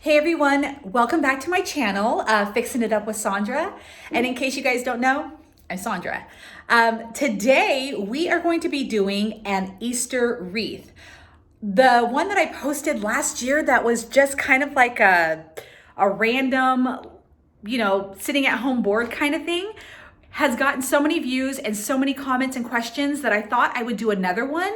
Hey everyone, welcome back to my channel, Fixing It Up with Sandra. And in case you guys don't know, I'm Sandra. Today we are going to be doing an Easter wreath. The one that I posted last year that was just kind of like a random, sitting at home bored kind of thing has gotten so many views and so many comments and questions that I thought I would do another one.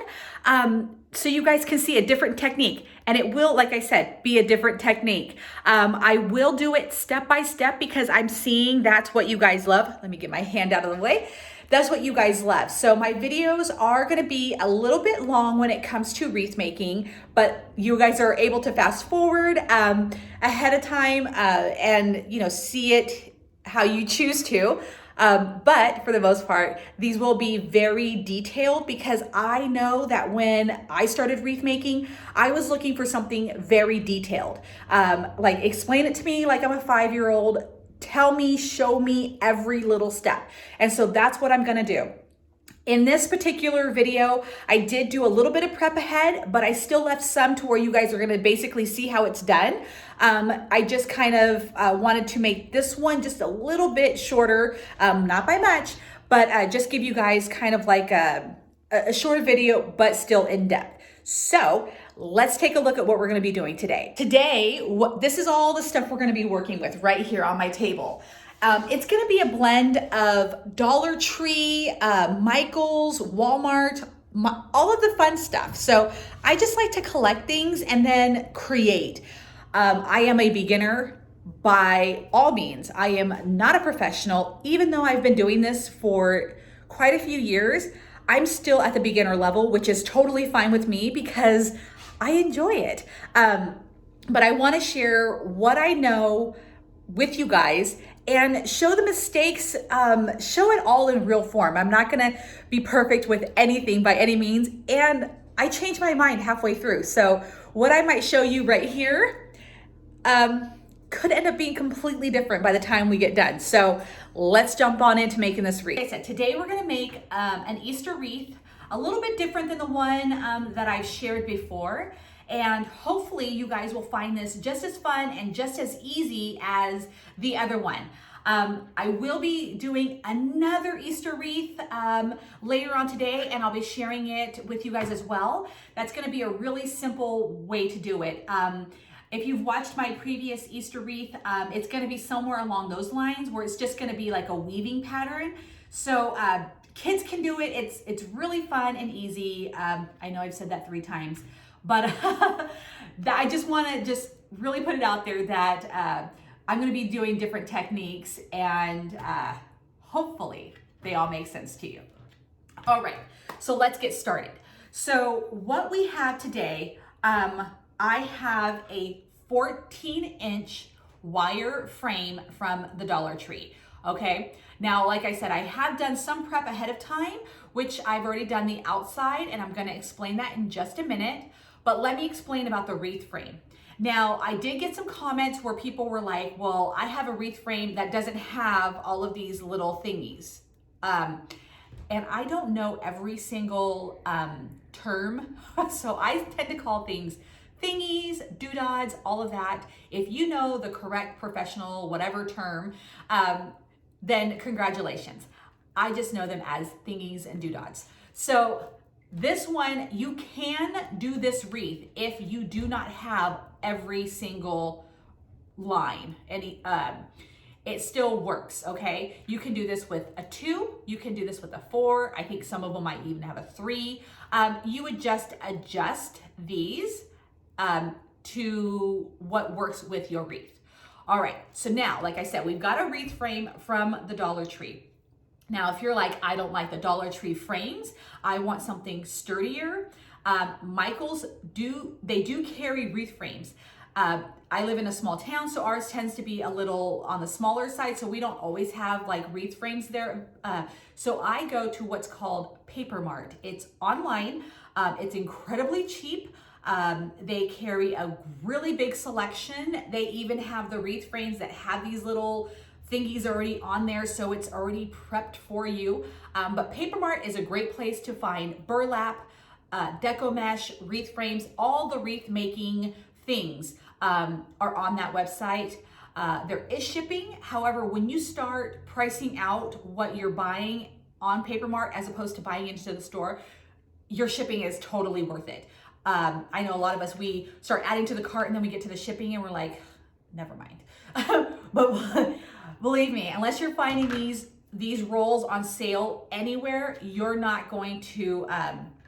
So you guys can see a different technique, and it will, like I said, be a different technique. I will do it step by step because I'm seeing that's what you guys love. Let me get my hand out of the way. That's what you guys love. So my videos are gonna be a little bit long when it comes to wreath making, but you guys are able to fast forward ahead of time and see it how you choose to. But for the most part, these will be very detailed because I know that when I started wreath making, I was looking for something very detailed. Like explain it to me like I'm a 5-year-old, tell me, show me every little step. And so that's what I'm gonna do. In this particular video, I did do a little bit of prep ahead, but I still left some to where you guys are gonna basically see how it's done. I just kind of wanted to make this one just a little bit shorter, not by much, but just give you guys kind of like a short video, but still in depth. So let's take a look at what we're gonna be doing today. Today, this is all the stuff we're gonna be working with right here on my table. It's gonna be a blend of Dollar Tree, Michael's, Walmart, all of the fun stuff. So I just like to collect things and then create. I am a beginner by all means. I am not a professional. Even though I've been doing this for quite a few years, I'm still at the beginner level, which is totally fine with me because I enjoy it. But I wanna share what I know with you guys and show the mistakes, show it all in real form. I'm not gonna be perfect with anything by any means, and I change my mind halfway through. So what I might show you right here could end up being completely different by the time we get done. So let's jump on into making this wreath. Like I said, today we're gonna make an Easter wreath, a little bit different than the one that I've shared before. And hopefully you guys will find this just as fun and just as easy as the other one. I will be doing another Easter wreath later on today, and I'll be sharing it with you guys as well. That's gonna be a really simple way to do it. If you've watched my previous Easter wreath, it's gonna be somewhere along those lines where it's just gonna be like a weaving pattern. So kids can do it. It's really fun and easy. I know I've said that 3 times. But I just want to just really put it out there that I'm going to be doing different techniques, and hopefully they all make sense to you. All right, so let's get started. So what we have today, I have a 14-inch wire frame from the Dollar Tree. Okay, now like I said, I have done some prep ahead of time, which I've already done the outside, and I'm going to explain that in just a minute. But let me explain about the wreath frame. Now, I did get some comments where people were like, well, I have a wreath frame that doesn't have all of these little thingies. And I don't know every single term. So I tend to call things thingies, doodads, all of that. If you know the correct professional, whatever term, then congratulations. I just know them as thingies and doodads. So this one, you can do this wreath if you do not have every single line. It still works, okay? You can do this with a 2, you can do this with a 4. I think some of them might even have a 3. You would just adjust these to what works with your wreath. All right, so now, like I said, we've got a wreath frame from the Dollar Tree. Now, if you're like, I don't like the Dollar Tree frames, I want something sturdier, Michael's do carry wreath frames. I live in a small town, so ours tends to be a little on the smaller side, so we don't always have like wreath frames there. So I go to what's called Paper Mart. It's online, it's incredibly cheap. They carry a really big selection. They even have the wreath frames that have these little thingies already on there, so it's already prepped for you. But Paper Mart is a great place to find burlap, deco mesh, wreath frames, all the wreath making things. are on that website. There is shipping. However, when you start pricing out what you're buying on Papermart as opposed to buying into the store, your shipping is totally worth it. I know a lot of us, we start adding to the cart and then we get to the shipping and we're like, never mind. But believe me, unless you're finding these rolls on sale anywhere, you're not going to,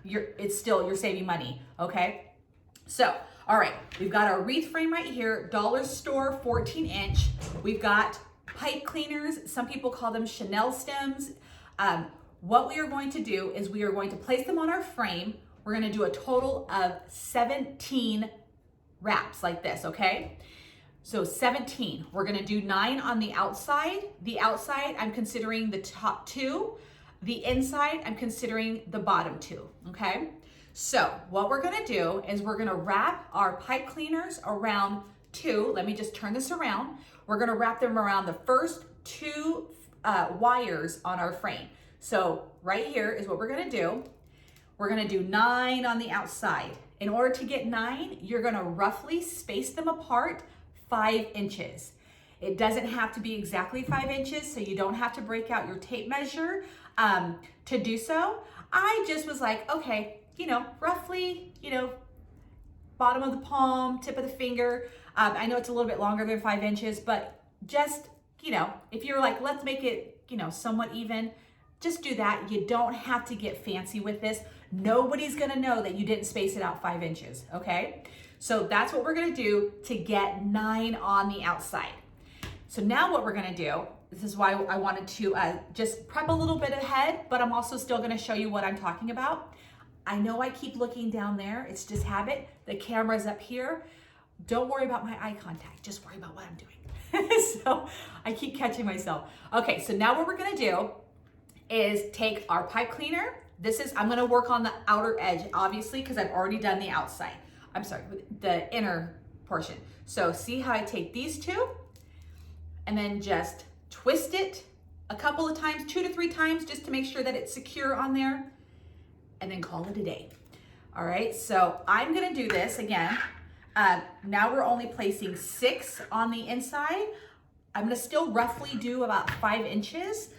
you're saving money, okay? So, all right, we've got our wreath frame right here, dollar store 14-inch. We've got pipe cleaners. Some people call them Chanel stems. What we are going to do is we are going to place them on our frame. We're going to do a total of 17 wraps like this, okay? So 17. We're going to do 9 on the outside. The outside, I'm considering the top 2. The inside, I'm considering the bottom 2, okay? So what we're gonna do is we're gonna wrap our pipe cleaners around 2. Let me just turn this around. We're gonna wrap them around the first 2 wires on our frame. So right here is what we're gonna do. We're gonna do 9 on the outside. In order to get 9, you're gonna roughly space them apart 5 inches. It doesn't have to be exactly 5 inches, so you don't have to break out your tape measure to do so. I just was like, okay, roughly, bottom of the palm, tip of the finger. I know it's a little bit longer than 5 inches, but just, if you're like, let's make it, somewhat even, just do that. You don't have to get fancy with this. Nobody's gonna know that you didn't space it out 5 inches, okay? So that's what we're gonna do to get 9 on the outside. So now what we're gonna do, this is why I wanted to just prep a little bit ahead, but I'm also still gonna show you what I'm talking about. I know I keep looking down there, it's just habit. The camera's up here. Don't worry about my eye contact, just worry about what I'm doing. So I keep catching myself. Okay, so now what we're gonna do is take our pipe cleaner. I'm gonna work on the outer edge, obviously, because I've already done the outside. I'm sorry, the inner portion. So see how I take these 2 and then just twist it a couple of times, 2 to 3 times, just to make sure that it's secure on there, and then call it a day. All right, so I'm gonna do this again. Now we're only placing 6 on the inside. I'm gonna still roughly do about 5 inches.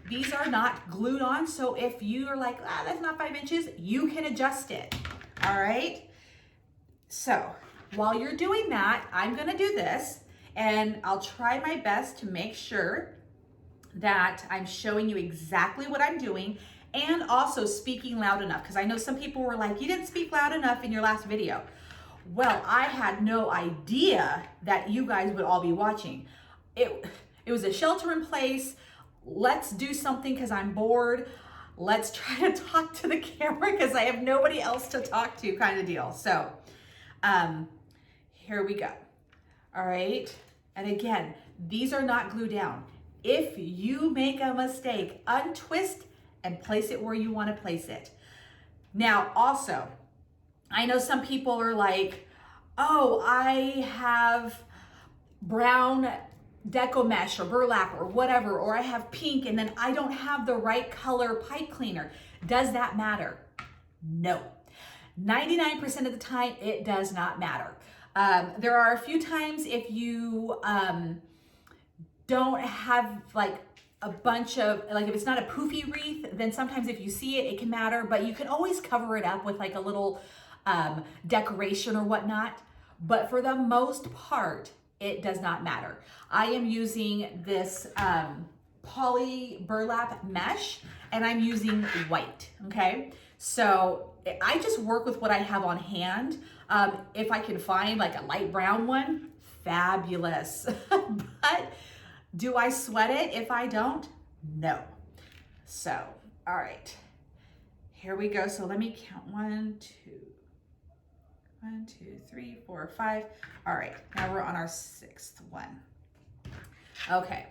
These are not glued on, so if you are like, that's not 5 inches, you can adjust it, all right? So while you're doing that, I'm gonna do this, and I'll try my best to make sure that I'm showing you exactly what I'm doing and also speaking loud enough, because I know some people were like, you didn't speak loud enough in your last video. Well, I had no idea that you guys would all be watching. It was a shelter in place. Let's do something because I'm bored. Let's try to talk to the camera because I have nobody else to talk to, kind of deal. So here we go. All right. And again, these are not glued down. If you make a mistake, untwist and place it where you want to place it. Now, also, I know some people are like, oh, I have brown deco mesh or burlap or whatever, or I have pink and then I don't have the right color pipe cleaner. Does that matter? No. 99% of the time, it does not matter. There are a few times if you don't have like a bunch of, like if it's not a poofy wreath, then sometimes if you see it, it can matter, but you can always cover it up with like a little decoration or whatnot. But for the most part, it does not matter. I am using this poly burlap mesh and I'm using white, okay? So I just work with what I have on hand. If I can find like a light brown one, fabulous. But do I sweat it if I don't? No. So, all right, here we go. So let me count 1, 2, 3, 4, 5. All right, now we're on our 6th one. Okay.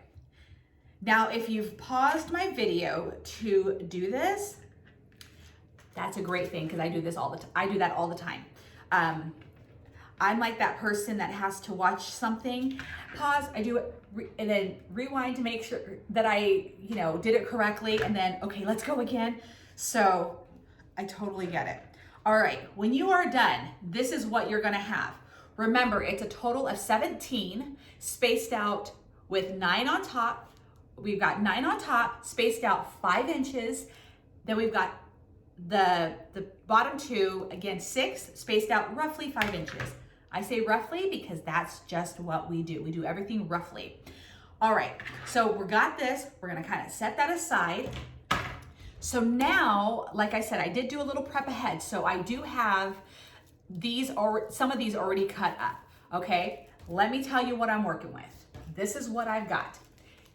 Now, if you've paused my video to do this, that's a great thing because I do this all the time. I do that all the time. I'm like that person that has to watch something, pause, I do it, and then rewind to make sure that I, did it correctly, and then, okay, let's go again. So I totally get it. All right, when you are done, this is what you're gonna have. Remember, it's a total of 17 spaced out with 9 on top. We've got 9 on top, spaced out 5 inches. Then we've got the bottom 2, again, 6, spaced out roughly 5 inches. I say roughly because that's just what we do. We do everything roughly. All right, so we got this. We're gonna kind of set that aside. So now, like I said, I did do a little prep ahead. So I do have some of these already cut up, okay? Let me tell you what I'm working with. This is what I've got.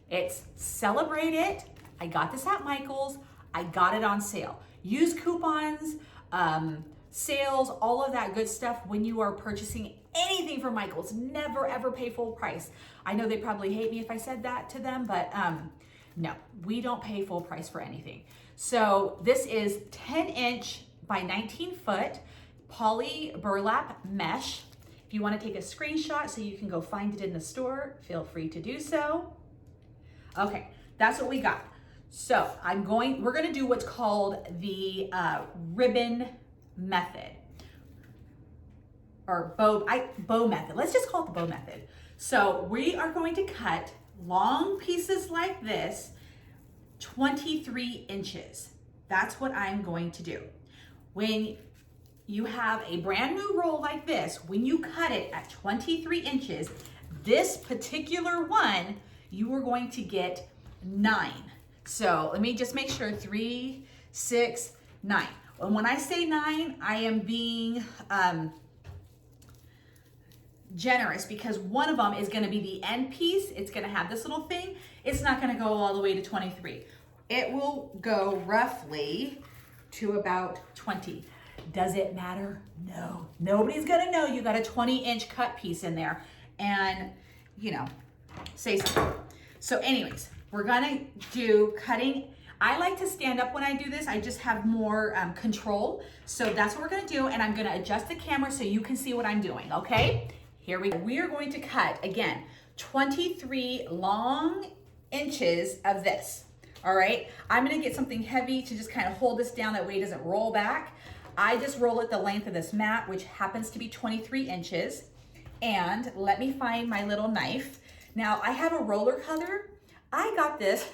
It's Celebrate It. I got this at Michael's. I got it on sale. Use coupons, sales, all of that good stuff when you are purchasing anything from Michael's. Never ever pay full price. I know they probably hate me if I said that to them, but no, we don't pay full price for anything. So this is 10-inch by 19-foot poly burlap mesh. If you want to take a screenshot so you can go find it in the store, feel free to do so. Okay, that's what we got. So we're gonna do what's called the ribbon method, or bow method. Let's just call it the bow method. So we are going to cut long pieces like this, 23 inches. That's what I'm going to do. When you have a brand new roll like this, when you cut it at 23 inches, this particular one, you are going to get 9. So let me just make sure, 3, 6, 9. And when I say 9, I am being generous because one of them is gonna be the end piece. It's gonna have this little thing. It's not gonna go all the way to 23. It will go roughly to about 20. Does it matter? No. Nobody's gonna know you got a 20-inch cut piece in there and, you know, say something. So anyways, we're gonna do cutting. I like to stand up when I do this. I just have more control. So that's what we're gonna do, and I'm gonna adjust the camera so you can see what I'm doing, okay? Here we go. We are going to cut, again, 23 long inches of this, all right? I'm gonna get something heavy to just kind of hold this down, that way it doesn't roll back. I just roll it the length of this mat, which happens to be 23 inches. And let me find my little knife. Now, I have a roller cutter. I got this,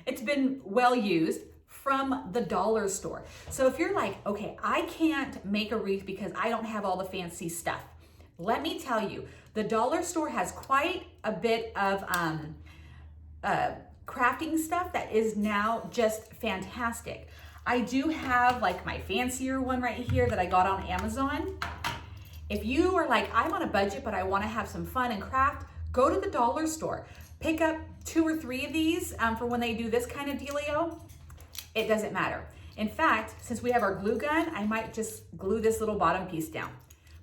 it's been well used, from the dollar store. So if you're like, okay, I can't make a wreath because I don't have all the fancy stuff. Let me tell you, the dollar store has quite a bit of crafting stuff that is now just fantastic. I do have like my fancier one right here that I got on Amazon. If you are like, I'm on a budget, but I wanna have some fun and craft, go to the dollar store. Pick up 2 or 3 of these for when they do this kind of dealio. It doesn't matter. In fact, since we have our glue gun, I might just glue this little bottom piece down.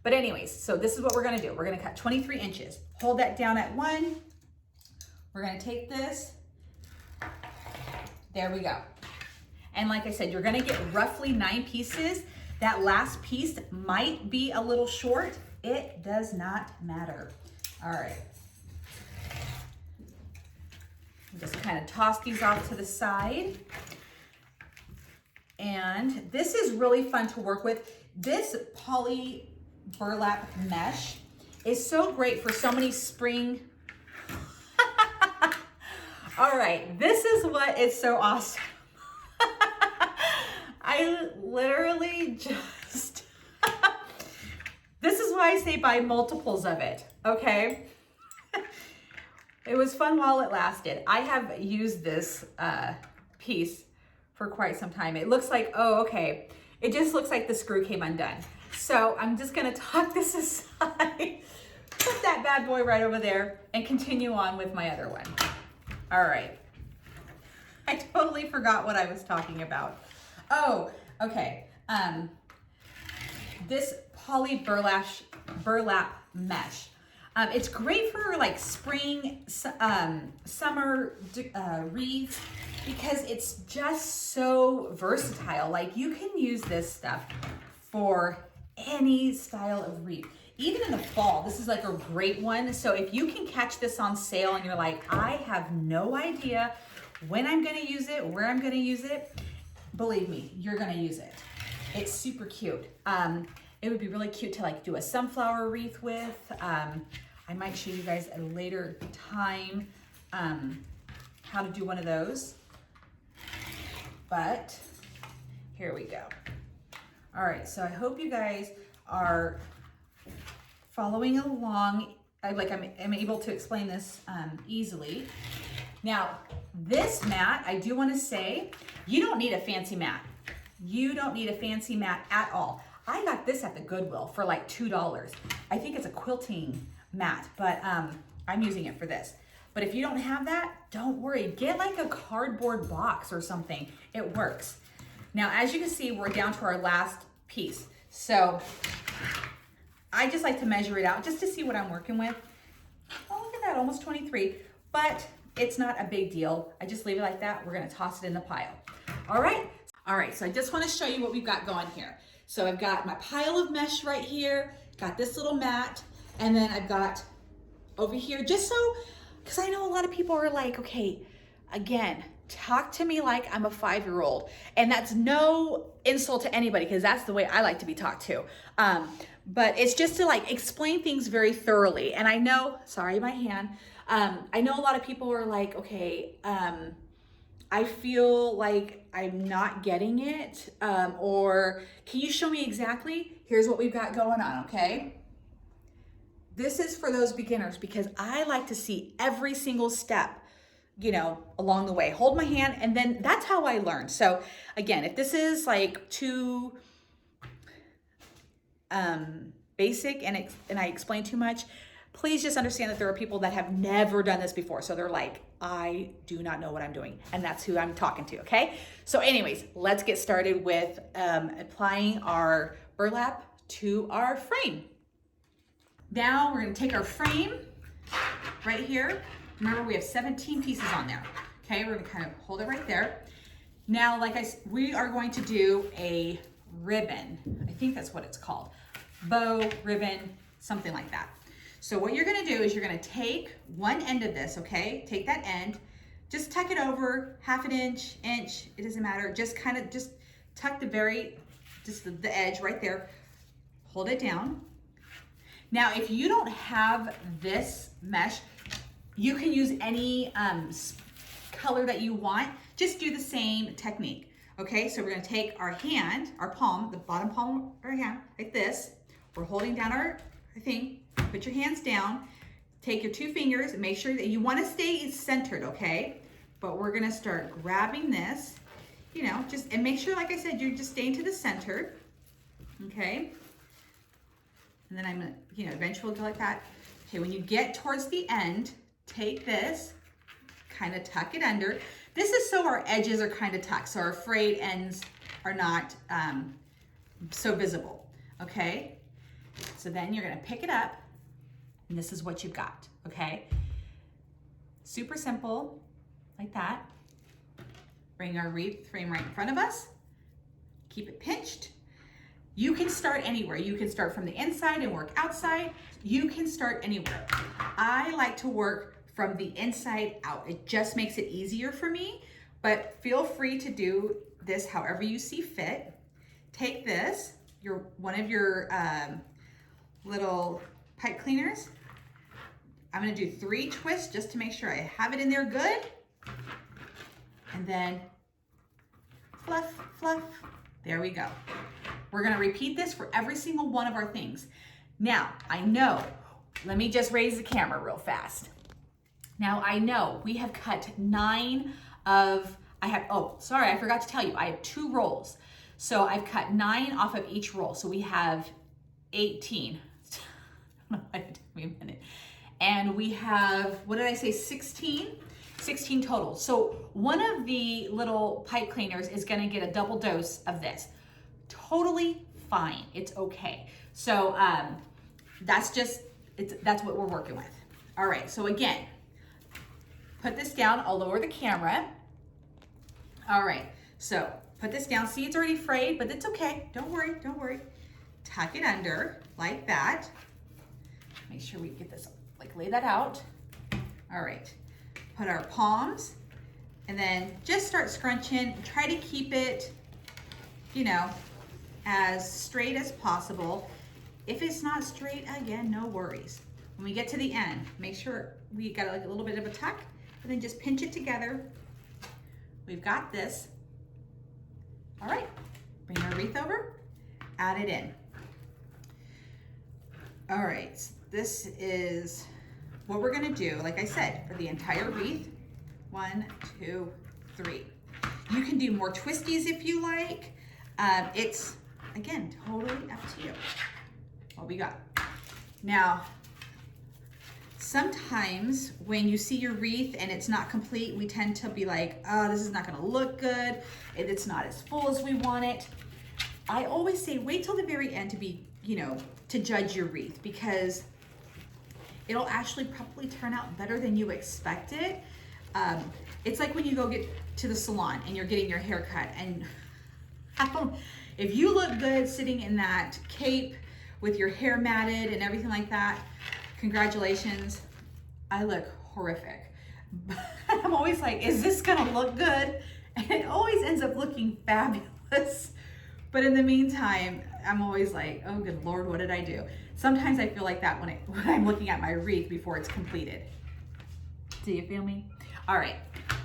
But anyways, so this is what we're gonna do. We're gonna cut 23 inches. Hold that down at 1. We're gonna take this. There we go. And like I said, you're gonna get roughly 9 pieces. That last piece might be a little short. It does not matter. All right. Just kind of toss these off to the side. And this is really fun to work with. This poly burlap mesh is so great for so many spring. All right, this is what is so awesome. I literally just, this is why I say buy multiples of it, okay? It was fun while it lasted. I have used this piece for quite some time. It looks like, oh, okay. It just looks like the screw came undone. So I'm just gonna tuck this aside, put that bad boy right over there, and continue on with my other one. All right. I totally forgot what I was talking about. Oh, okay. This poly burlap mesh. It's great for like spring, summer wreaths because it's just so versatile. Like you can use this stuff for any style of wreath. Even in the fall, this is like a great one. So if you can catch this on sale and you're like, I have no idea when I'm gonna use it, where I'm gonna use it, believe me, you're gonna use it. It's super cute. It would be really cute to like do a sunflower wreath with. I might show you guys at a later time how to do one of those. But here we go. All right, so I hope you guys are following along. I'm able to explain this easily. Now, this mat, I do want to say, you don't need a fancy mat. You don't need a fancy mat at all. I got this at the Goodwill for like $2. I think it's a quilting mat, but I'm using it for this. But if you don't have that, don't worry. Get like a cardboard box or something. It works. Now, as you can see, we're down to our last piece. So I just like to measure it out just to see what I'm working with. Oh, look at that, almost 23. But it's not a big deal. I just leave it like that. We're gonna toss it in the pile. All right, so I just wanna show you what we've got going here. So I've got my pile of mesh right here, got this little mat, and then I've got over here, just so, because I know a lot of people are like, okay, again, talk to me like I'm a 5-year-old. And that's no insult to anybody, because that's the way I like to be talked to. But it's just to like explain things very thoroughly. And I know, sorry, my hand. I know a lot of people are like, okay, I feel like I'm not getting it, or can you show me exactly? Here's what we've got going on, okay? This is for those beginners because I like to see every single step, you know, along the way. Hold my hand, and then that's how I learn. So again, if this is like too basic and I explain too much, please just understand that there are people that have never done this before. So they're like, I do not know what I'm doing. And that's who I'm talking to, okay? So anyways, let's get started with applying our burlap to our frame. Now we're gonna take our frame right here. Remember, we have 17 pieces on there. Okay, we're gonna kind of hold it right there. Now, we are going to do a ribbon. I think that's what it's called. Bow, ribbon, something like that. So what you're gonna do is you're gonna take one end of this, okay? Take that end, just tuck it over, half an inch, it doesn't matter. Just tuck the edge right there, hold it down. Now, if you don't have this mesh, you can use any color that you want. Just do the same technique, okay? So we're gonna take our hand, our palm, the bottom palm of our hand, like this. We're holding down our thing. Put your hands down, take your 2 fingers, and make sure that you wanna stay centered, okay? But we're gonna start grabbing this, you know, and make sure, like I said, you're just staying to the center, okay? And then I'm gonna, you know, eventually go like that. Okay, when you get towards the end, take this, kind of tuck it under. This is so our edges are kind of tucked, so our frayed ends are not so visible, okay? So then you're gonna pick it up, and this is what you've got, okay? Super simple, like that. Bring our wreath frame right in front of us. Keep it pinched. You can start anywhere. You can start from the inside and work outside. You can start anywhere. I like to work from the inside out. It just makes it easier for me, but feel free to do this however you see fit. Take this, one of your little pipe cleaners. I'm gonna do 3 twists just to make sure I have it in there good. And then fluff, fluff, there we go. We're gonna repeat this for every single one of our things. Now, I know, let me just raise the camera real fast. Now, I know we have cut 9 of, oh, sorry, I forgot to tell you, I have 2 rolls. So I've cut 9 off of each roll. So we have 18. Wait a minute. And we have, what did I say, 16? 16 total. So one of the little pipe cleaners is gonna get a double dose of this. Totally fine, it's okay. So that's what we're working with. All right, so again, put this down, I'll lower the camera. All right, so put this down. See, it's already frayed, but it's okay, don't worry, don't worry. Tuck it under, like that. Make sure we get this, like lay that out. All right, put our palms, and then just start scrunching. Try to keep it, you know, as straight as possible. If it's not straight, again, no worries. When we get to the end, make sure we got like a little bit of a tuck, and then just pinch it together. We've got this. All right, bring our wreath over, add it in. All right, this is what we're gonna do, like I said, for the entire wreath. 1, 2, 3. You can do more twisties if you like. It's, again, totally up to you. What we got. Now, sometimes when you see your wreath and it's not complete, we tend to be like, oh, this is not gonna look good. It's not as full as we want it. I always say, wait till the very end to be, to judge your wreath, because it'll actually probably turn out better than you expected. It's like when you go get to the salon and you're getting your hair cut, and if you look good sitting in that cape with your hair matted and everything like that, congratulations, I look horrific. I'm always like, is this gonna look good? And it always ends up looking fabulous. But in the meantime, I'm always like, oh good Lord, what did I do? Sometimes I feel like that when I'm looking at my wreath before it's completed. Do you feel me? All right,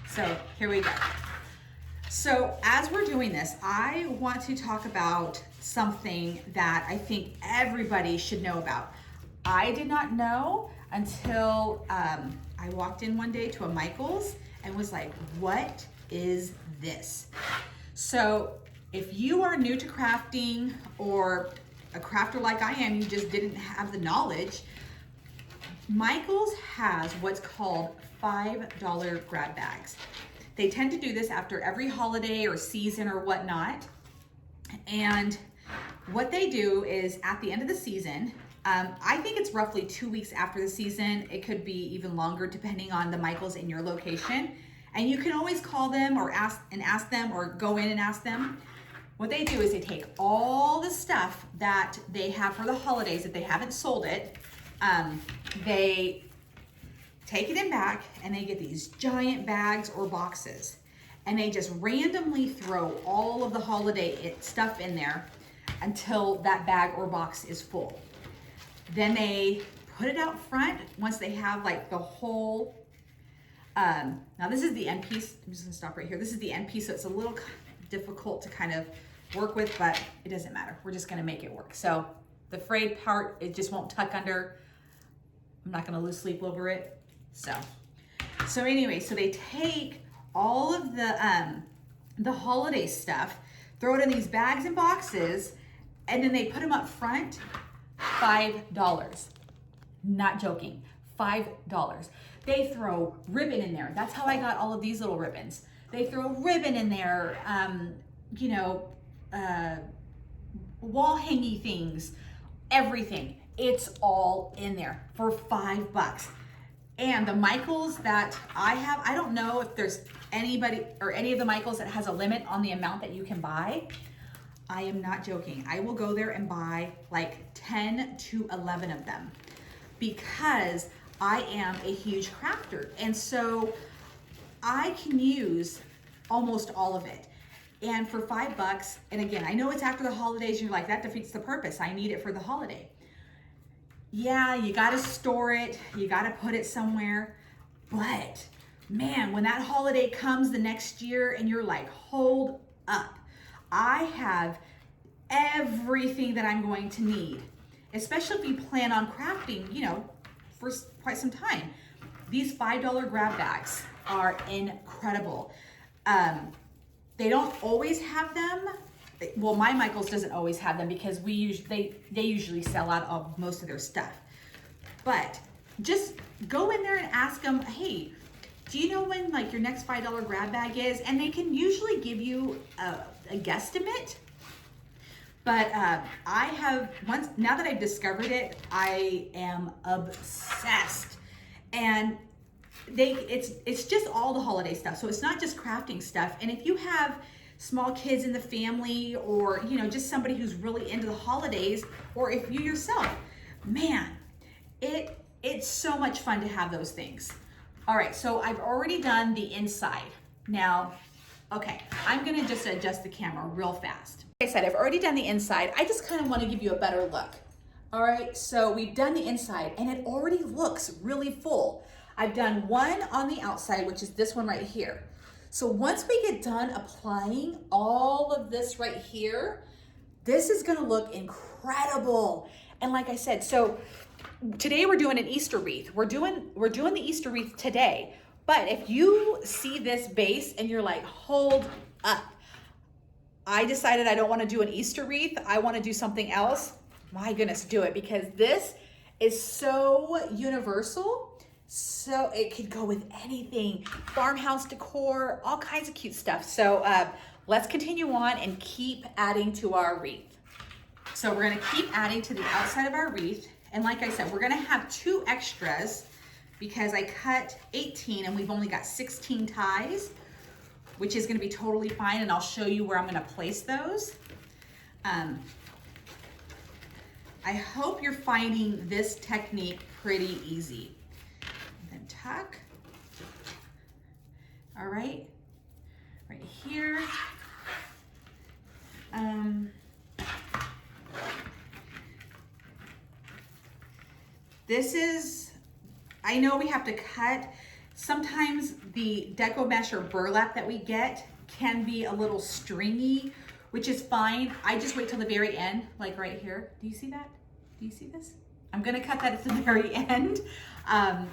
so here we go. So as we're doing this, I want to talk about something that I think everybody should know about. I did not know until I walked in one day to a Michael's and was like, what is this? So if you are new to crafting, or a crafter like I am, you just didn't have the knowledge, Michael's has what's called $5 grab bags. They tend to do this after every holiday or season or whatnot. And what they do is at the end of the season, I think it's roughly 2 weeks after the season. It could be even longer depending on the Michael's in your location. And you can always call them or ask them, or go in and ask them. What they do is they take all the stuff that they have for the holidays, if they haven't sold it, they take it in back and they get these giant bags or boxes, and they just randomly throw all of the holiday stuff in there until that bag or box is full. Then they put it out front once they have like the whole, now this is the end piece. I'm just gonna stop right here. This is the end piece, so it's a little difficult to kind of work with, but it doesn't matter. We're just gonna make it work. So the frayed part, it just won't tuck under. I'm not gonna lose sleep over it. So anyway, so they take all of the holiday stuff, throw it in these bags and boxes, and then they put them up front. $5. Not joking, $5. They throw ribbon in there. That's how I got all of these little ribbons. They throw ribbon in there, wall hangy things, everything. It's all in there for $5. And the Michael's that I have, I don't know if there's anybody or any of the Michael's that has a limit on the amount that you can buy. I am not joking. I will go there and buy like 10 to 11 of them, because I am a huge crafter. And so I can use almost all of it. And for $5, and again, I know it's after the holidays, you're like, that defeats the purpose. I need it for the holiday. Yeah, you gotta store it, you gotta put it somewhere, but man, when that holiday comes the next year and you're like, hold up, I have everything that I'm going to need, especially if you plan on crafting, for quite some time. These $5 grab bags are incredible. They don't always have them. Well, my Michael's doesn't always have them, because they usually sell out of most of their stuff. But just go in there and ask them, hey, do you know when like your next $5 grab bag is? And they can usually give you a guesstimate. But I have, now that I've discovered it, I am obsessed. And it's just all the holiday stuff. So it's not just crafting stuff. And if you have small kids in the family, or just somebody who's really into the holidays, or if you yourself, man, it's so much fun to have those things. All right, so I've already done the inside. Now, okay, I'm gonna just adjust the camera real fast. Like I said, I've already done the inside. I just kind of want to give you a better look. All right, so we've done the inside and it already looks really full. I've done one on the outside, which is this one right here. So once we get done applying all of this right here, this is gonna look incredible. And like I said, so today we're doing an Easter wreath. We're doing the Easter wreath today. But if you see this base and you're like, hold up, I decided I don't want to do an Easter wreath, I want to do something else, my goodness, do it, because this is so universal. So it could go with anything, farmhouse decor, all kinds of cute stuff. So let's continue on and keep adding to our wreath. So we're gonna keep adding to the outside of our wreath. And like I said, we're gonna have 2 extras because I cut 18 and we've only got 16 ties, which is gonna be totally fine. And I'll show you where I'm gonna place those. I hope you're finding this technique pretty easy. And then tuck. All right, right here. This is, I know we have to cut. Sometimes the deco mesh or burlap that we get can be a little stringy, which is fine. I just wait till the very end, like right here. Do you see that? Do you see this? I'm gonna cut that at the very end. And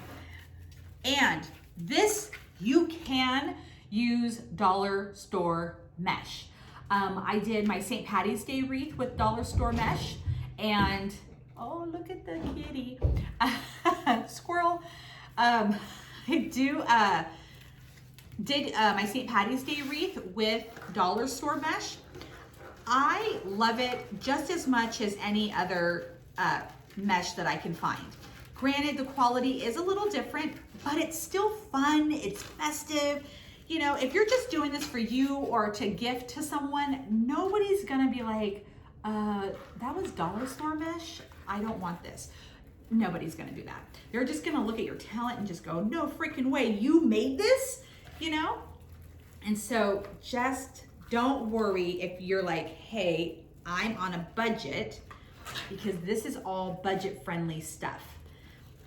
this, you can use dollar store mesh. I did my St. Patty's Day wreath with dollar store mesh, and oh, look at the kitty. Squirrel. I did my St. Patty's Day wreath with dollar store mesh. I love it just as much as any other mesh that I can find. Granted, the quality is a little different, but it's still fun, it's festive. You know, if you're just doing this for you or to gift to someone, nobody's gonna be like, that was dollar store mesh, I don't want this. Nobody's gonna do that. They're just gonna look at your talent and just go, no freaking way, you made this, you know? And so just don't worry if you're like, hey, I'm on a budget, because this is all budget friendly stuff.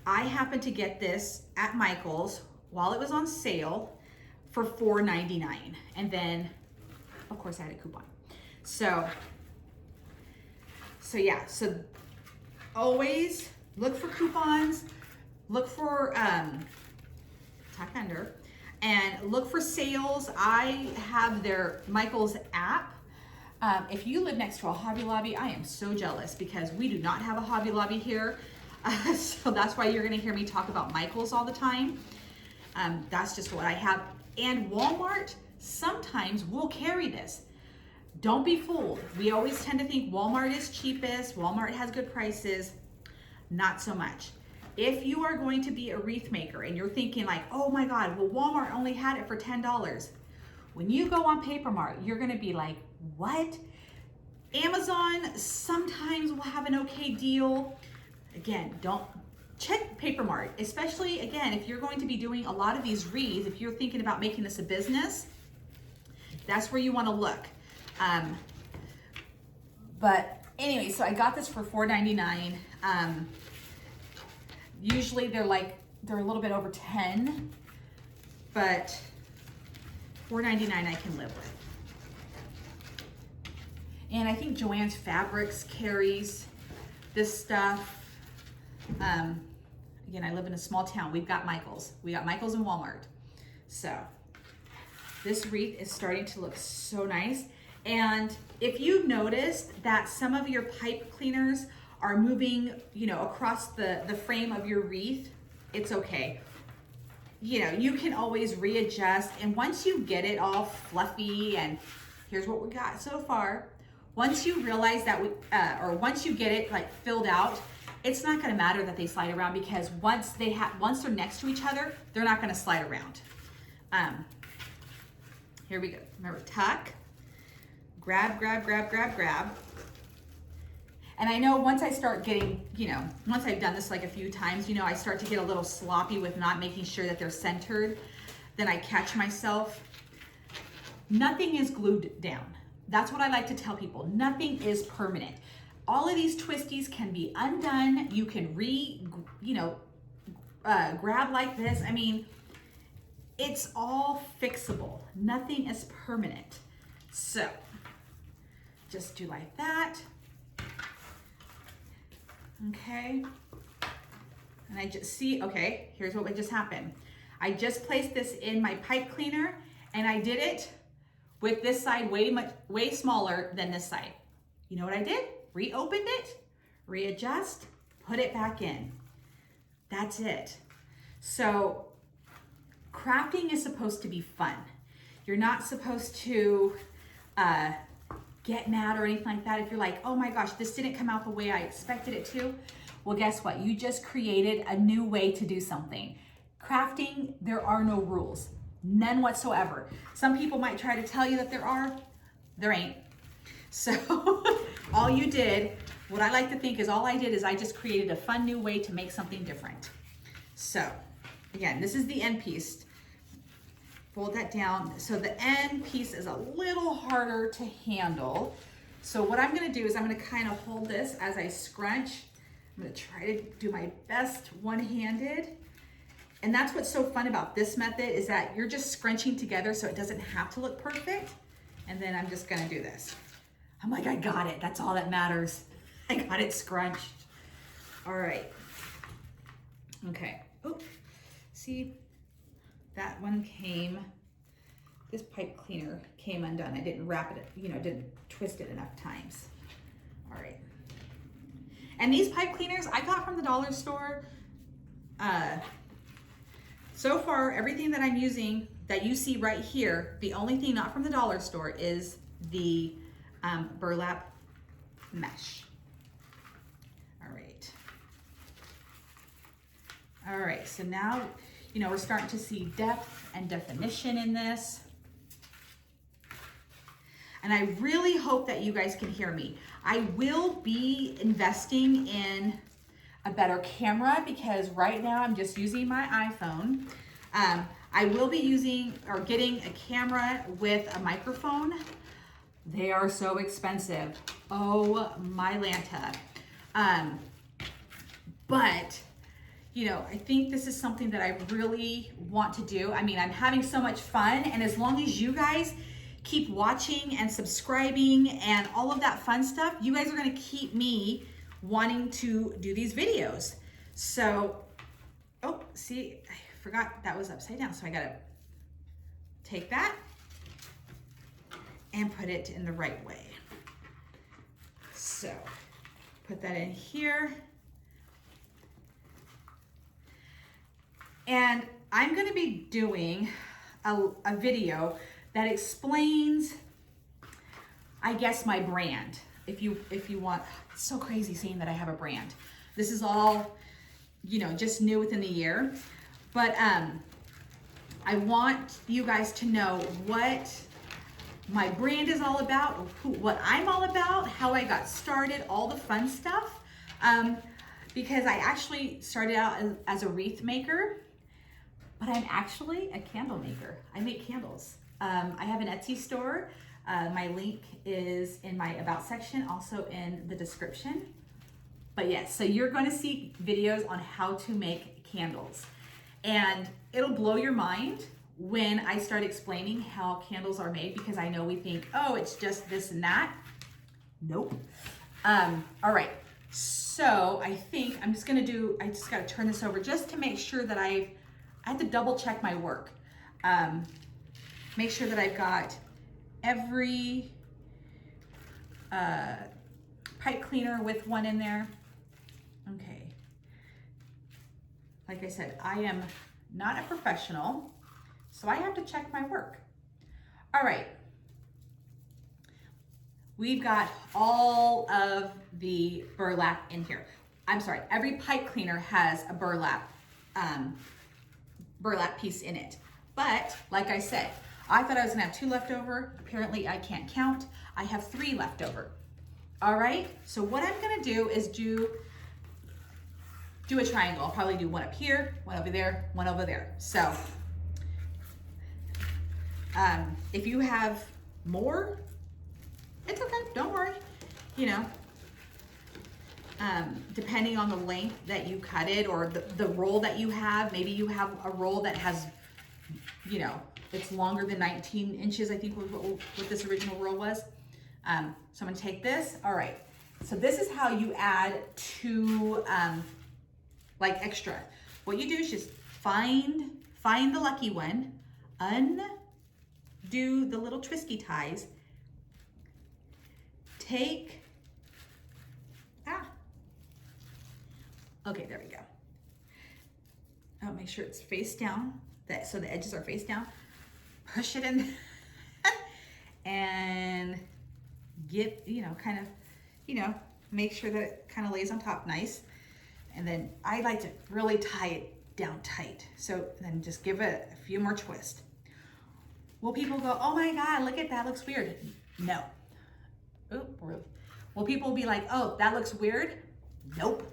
I happened to get this at Michael's while it was on sale for $4.99. And then, of course, I had a coupon. So yeah, so always look for coupons, look for tuck under, and look for sales. I have their Michael's app. If you live next to a Hobby Lobby, I am so jealous because we do not have a Hobby Lobby here. So that's why you're gonna hear me talk about Michael's all the time. That's just what I have. And Walmart sometimes will carry this. Don't be fooled. We always tend to think Walmart is cheapest, Walmart has good prices. Not so much. If you are going to be a wreath maker and you're thinking like, oh my God, well, Walmart only had it for $10. When you go on Papermart, you're gonna be like, what? Amazon sometimes will have an okay deal. Again, don't check Papermart, especially again, if you're going to be doing a lot of these wreaths, if you're thinking about making this a business, that's where you wanna look. But anyway, so I got this for $4.99. Usually they're a little bit over 10, but $4.99 I can live with. And I think Joann's Fabrics carries this stuff. Again, I live in a small town. We've got Michael's. We got Michael's and Walmart. So this wreath is starting to look so nice. And if you noticed that some of your pipe cleaners are moving, you know, across the frame of your wreath, it's okay. You know, you can always readjust. And once you get it all fluffy, and here's what we got so far, once you realize that once you get it like filled out, it's not gonna matter that they slide around, because once they're next to each other, they're not gonna slide around. Here we go. Remember, tuck, grab, grab, grab, grab, grab. And I know once I start getting, you know, once I've done this like a few times, you know, I start to get a little sloppy with not making sure that they're centered. Then I catch myself. Nothing is glued down. that's what I like to tell people. Nothing is permanent. All of these twisties can be undone. You can grab like this. I mean, it's all fixable. Nothing is permanent. So just do like that. Okay. And I just see, okay, here's what just happened. I just placed this in my pipe cleaner and I did it with this side way smaller than this side. You know what I did? Reopened it, readjust, put it back in. That's it. So crafting is supposed to be fun. You're not supposed to get mad or anything like that. If you're like, oh my gosh, this didn't come out the way I expected it to. Well, guess what? You just created a new way to do something. Crafting, there are no rules, none whatsoever. Some people might try to tell you that there ain't. So all you did, what I like to think is all I did is I just created a fun new way to make something different. So again, this is the end piece. Fold that down. So the end piece is a little harder to handle. So what I'm gonna do is I'm gonna kind of hold this as I scrunch. I'm gonna try to do my best one-handed. And that's what's so fun about this method is that you're just scrunching together so it doesn't have to look perfect. And then I'm just gonna do this. I'm like, I got it, that's all that matters. I got it scrunched. All right. Okay, oh, see, that one came, this pipe cleaner came undone. I didn't wrap it, didn't twist it enough times. All right. And these pipe cleaners I got from the dollar store. So far, everything that I'm using that you see right here, the only thing not from the dollar store is the burlap mesh. All right. All right, so now, we're starting to see depth and definition in this. And I really hope that you guys can hear me. I will be investing in a better camera because right now I'm just using my iPhone. I will be getting a camera with a microphone. They are so expensive. Oh my Lanta. But, I think this is something that I really want to do. I mean, I'm having so much fun, and as long as you guys keep watching and subscribing and all of that fun stuff, you guys are gonna keep me wanting to do these videos. So, oh, see, I forgot that was upside down, so I gotta take that and put it in the right way. So, put that in here. And I'm gonna be doing a video that explains, I guess, my brand. If you want, it's so crazy saying that I have a brand. This is all, just new within the year. But I want you guys to know what my brand is all about, what I'm all about, how I got started, all the fun stuff. Because I actually started out as a wreath maker, but I'm actually a candle maker. I make candles. I have an Etsy store. My link is in my about section, also in the description. But yes, so you're going to see videos on how to make candles. And it'll blow your mind when I start explaining how candles are made, because I know we think, oh, it's just this and that. Nope. All right. So I think I'm just going to I just got to turn this over just to make sure that I have to double check my work. Make sure that I've got every pipe cleaner with one in there. Okay. Like I said, I am not a professional, so I have to check my work. All right. We've got all of the burlap in here. I'm sorry, every pipe cleaner has a burlap piece in it. But like I said, I thought I was gonna have 2 left over. Apparently I can't count. I have 3 left over. All right, so what I'm gonna do is do a triangle. I'll probably do one up here, one over there, one over there. So if you have more, It's okay, don't worry. You know, depending on the length that you cut it or the roll that you have, maybe you have a roll that has, you know, it's longer than 19 inches, I think what this original roll was. So I'm gonna take this, all right. So this is how you add to like extra. What you do is just find the lucky one, undo the little twisty ties, take, okay, there we go. Oh, make sure it's face down, so the edges are face down. Push it in and get, you know, kind of, you know, make sure that it kind of lays on top nice. And then I like to really tie it down tight. So then just give it a few more twists. Will people go, oh my God, look at that, looks weird? No. Oop, will people be like, oh, that looks weird? Nope.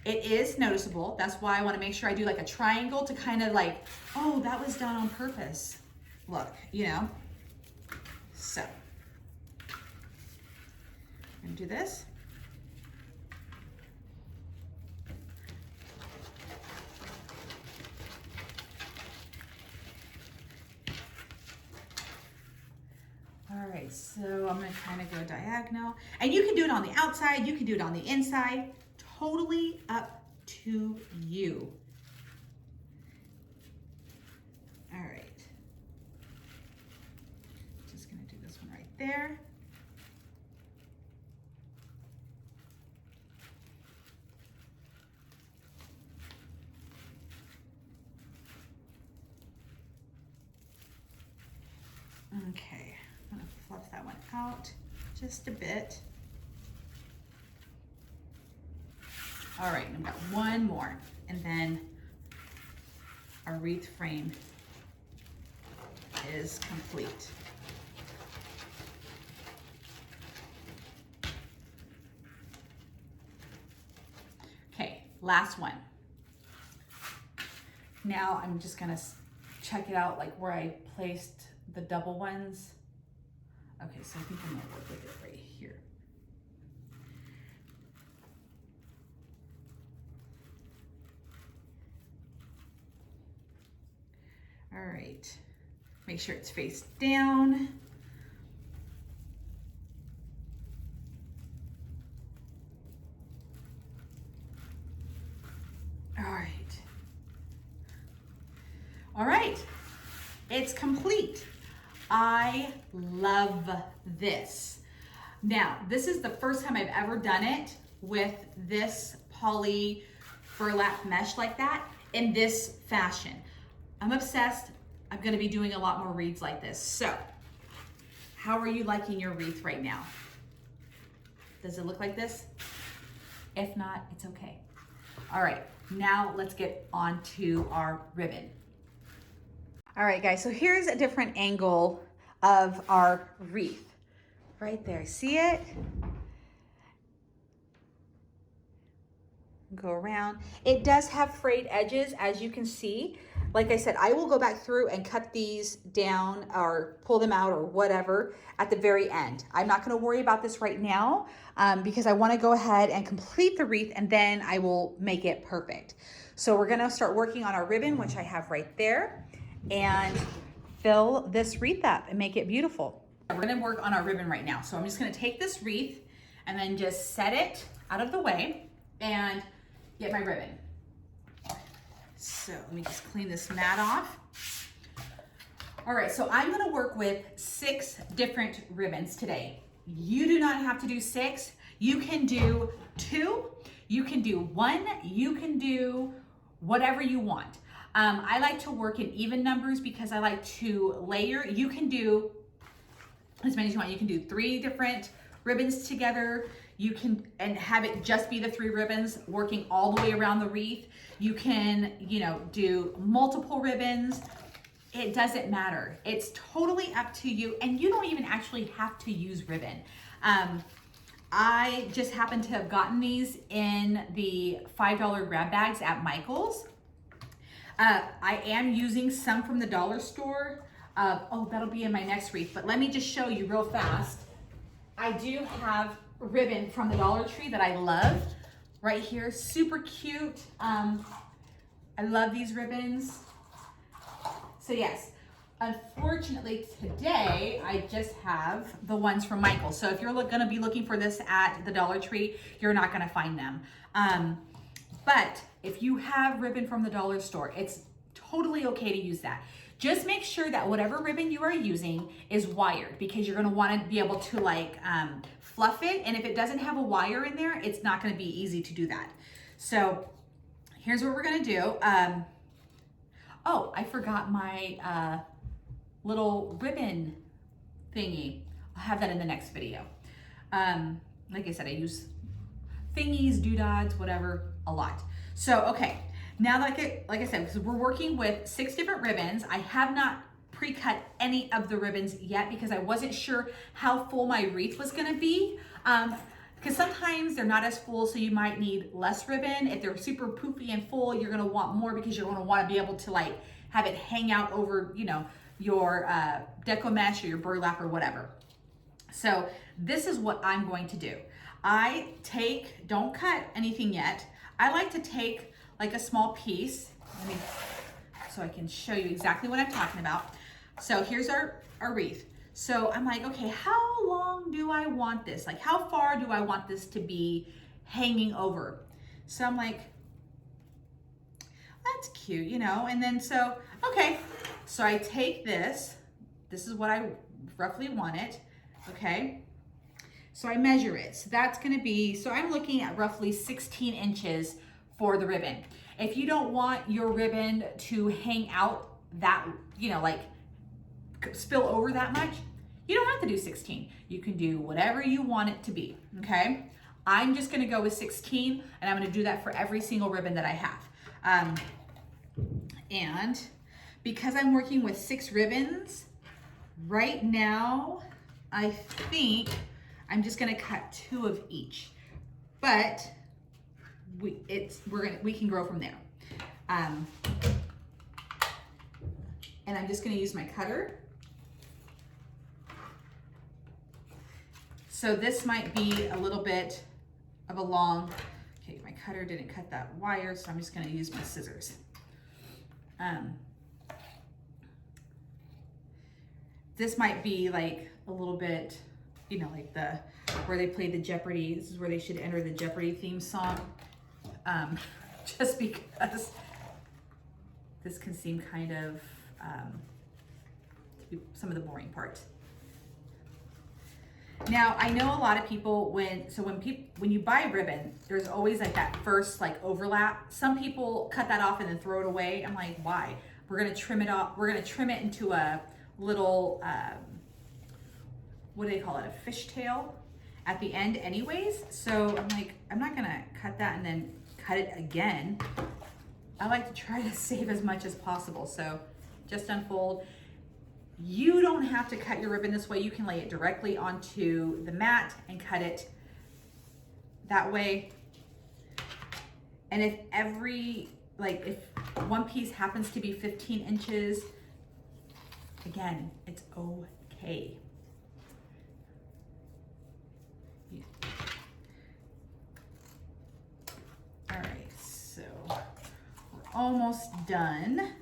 It is noticeable. That's why I want to make sure I do like a triangle to kind of like, oh, that was done on purpose. Look, you know. So, I'm gonna do this. All right, so I'm gonna kind of go diagonal. And you can do it on the outside, you can do it on the inside. Totally up to you. All right. Just gonna do this one right there. Okay, I'm gonna fluff that one out just a bit. All right, I've got one more, and then our wreath frame is complete. Okay, last one. Now I'm just gonna check it out, like where I placed the double ones. Okay, so I think I'm gonna work with it right here. All right, make sure it's face down. All right, it's complete. I love this. Now, this is the first time I've ever done it with this poly burlap mesh like that in this fashion. I'm obsessed. I'm gonna be doing a lot more wreaths like this. So, how are you liking your wreath right now? Does it look like this? If not, it's okay. All right, now let's get on to our ribbon. All right, guys, so here's a different angle of our wreath. Right there, see it? Go around. It does have frayed edges, as you can see. Like I said, I will go back through and cut these down or pull them out or whatever at the very end. I'm not gonna worry about this right now because I wanna go ahead and complete the wreath and then I will make it perfect. So we're gonna start working on our ribbon, which I have right there, and fill this wreath up and make it beautiful. We're gonna work on our ribbon right now. So I'm just gonna take this wreath and then just set it out of the way and get my ribbon. So let me just clean this mat off. All right, so I'm gonna work with 6 different ribbons today. You do not have to do 6. You can do 2, you can do 1, you can do whatever you want. I like to work in even numbers because I like to layer. You can do as many as you want. You can do 3 different ribbons together. You can, and have it just be the 3 ribbons working all the way around the wreath. You can, you know, do multiple ribbons. It doesn't matter. It's totally up to you. And you don't even actually have to use ribbon. I just happen to have gotten these in the $5 grab bags at Michael's. I am using some from the dollar store. Oh, that'll be in my next wreath, but let me just show you real fast. I do have ribbon from the Dollar Tree that I love right here. Super cute. I love these ribbons. So yes, unfortunately today I just have the ones from Michael. So if you're gonna be looking for this at the Dollar Tree, you're not gonna find them. But if you have ribbon from the dollar store, it's totally okay to use that. Just make sure that whatever ribbon you are using is wired, because you're gonna wanna be able to like fluff it. And if it doesn't have a wire in there, it's not gonna be easy to do that. So here's what we're gonna do. Oh, I forgot my little ribbon thingy. I'll have that in the next video. Like I said, I use thingies, doodads, whatever, a lot. So, okay, now like I said, so we're working with 6 different ribbons. I have not pre-cut any of the ribbons yet because I wasn't sure how full my wreath was gonna be. Because sometimes they're not as full, so you might need less ribbon. If they're super poofy and full, you're gonna want more because you're gonna wanna be able to like have it hang out over, you know, your deco mesh or your burlap or whatever. So this is what I'm going to do. Don't cut anything yet. I like to take like a small piece, so I can show you exactly what I'm talking about. So here's our wreath. So I'm like, okay, how long do I want this? Like, how far do I want this to be hanging over? So I'm like, that's cute, you know? And then so, okay. So I take this is what I roughly want it, okay? So I measure it. So that's gonna be, so I'm looking at roughly 16 inches for the ribbon. If you don't want your ribbon to hang out that, you know, like spill over that much, you don't have to do 16. You can do whatever you want it to be, okay? I'm just gonna go with 16, and I'm gonna do that for every single ribbon that I have. And because I'm working with 6 ribbons, right now, I think I'm just gonna cut 2 of each, but we can grow from there. And I'm just gonna use my cutter. So this might be a little bit of a long, okay, my cutter didn't cut that wire, so I'm just gonna use my scissors. This might be like a little bit, you know, like where they play the Jeopardy. This is where they should enter the Jeopardy theme song. Just because this can seem kind of to be some of the boring parts. Now, I know a lot of people, when you buy ribbon, there's always like that first like overlap. Some people cut that off and then throw it away. I'm like, why? We're gonna trim it off. We're gonna trim it into a little, what do they call it? A fishtail at the end anyways. So I'm like, I'm not gonna cut that and then cut it again. I like to try to save as much as possible. So just unfold. You don't have to cut your ribbon this way. You can lay it directly onto the mat and cut it that way. And if if one piece happens to be 15 inches, again, it's okay. Yeah. All right, so we're almost done.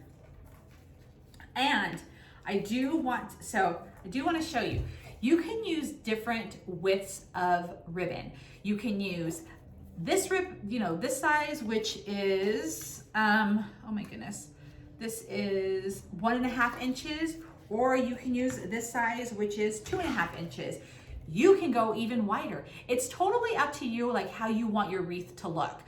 And I do want to show you, you can use different widths of ribbon. You can use this this size, which is, oh my goodness, this is 1.5 inches, or you can use this size, which is 2.5 inches. You can go even wider. It's totally up to you, like how you want your wreath to look.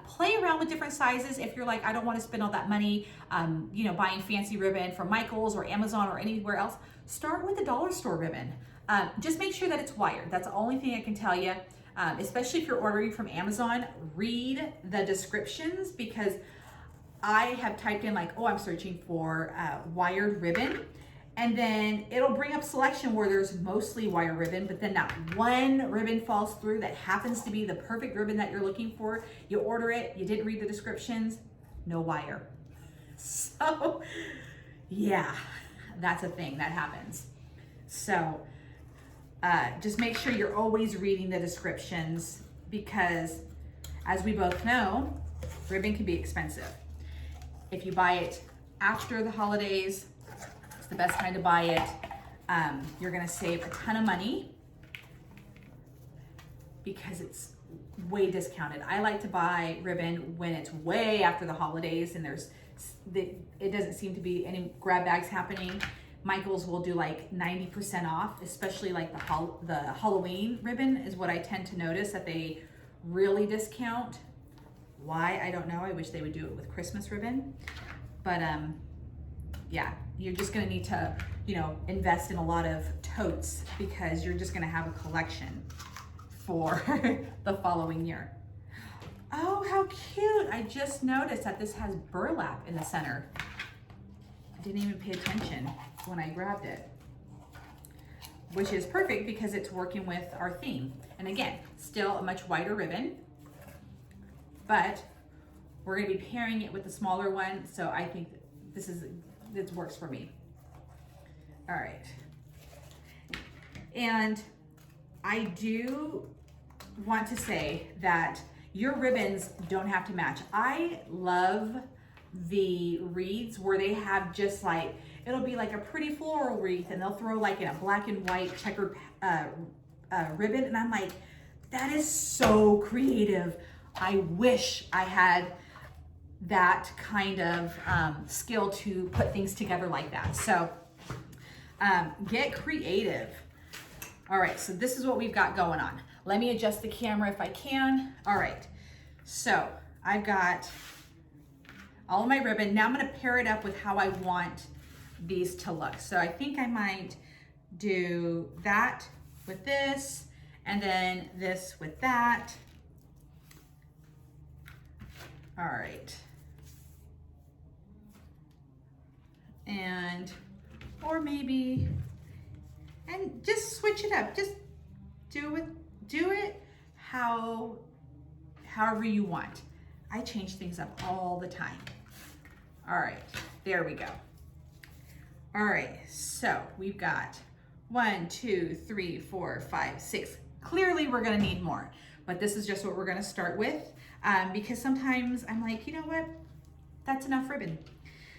Play around with different sizes. If you're like, I don't want to spend all that money, buying fancy ribbon from Michael's or Amazon or anywhere else, start with the dollar store ribbon. Just make sure that it's wired. That's the only thing I can tell you. Especially if you're ordering from Amazon, read the descriptions, because I have typed in like, oh, I'm searching for wired ribbon. And then it'll bring up selection where there's mostly wire ribbon, but then not one ribbon falls through that happens to be the perfect ribbon that you're looking for. You order it, you didn't read the descriptions, no wire. So yeah, that's a thing that happens. So just make sure you're always reading the descriptions, because as we both know, ribbon can be expensive. If you buy it after the holidays, it's the best time to buy it. You're gonna save a ton of money because it's way discounted. I like to buy ribbon when it's way after the holidays and it doesn't seem to be any grab bags happening. Michael's will do like 90% off, especially like the Halloween ribbon is what I tend to notice that they really discount. Why, I don't know. I wish they would do it with Christmas ribbon. But yeah, you're just gonna need to, invest in a lot of totes because you're just gonna have a collection for the following year. Oh, how cute. I just noticed that this has burlap in the center. I didn't even pay attention when I grabbed it, which is perfect because it's working with our theme. And again, still a much wider ribbon, but we're gonna be pairing it with the smaller one. So I think this works for me. All right. And I do want to say that your ribbons don't have to match. I love the wreaths where they have just like, it'll be like a pretty floral wreath and they'll throw like in a black and white checkered ribbon. And I'm like, that is so creative. I wish I had that kind of skill to put things together like that. So get creative. All right, so this is what we've got going on. Let me adjust the camera if I can. All right, so I've got all of my ribbon. Now I'm gonna pair it up with how I want these to look. So I think I might do that with this, and then this with that. All right. And, or maybe, and just switch it up. Just do it however you want. I change things up all the time. All right, there we go. All right, so we've got 1, 2, 3, 4, 5, 6. Clearly we're gonna need more, but this is just what we're gonna start with because sometimes I'm like, you know what? That's enough ribbon.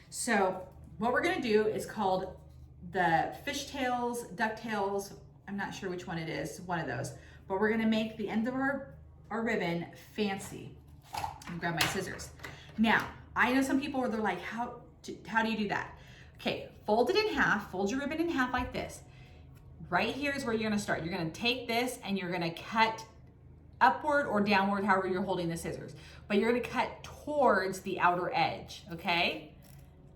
So what we're gonna do is called the fishtails, ducktails. I'm not sure which one it is, one of those, but we're gonna make the end of our ribbon fancy. Let me grab my scissors. Now, I know some people, they're like, how do you do that? Okay, fold it in half, fold your ribbon in half like this. Right here is where you're gonna start. You're gonna take this and you're gonna cut upward or downward, however you're holding the scissors. But you're gonna cut towards the outer edge, okay?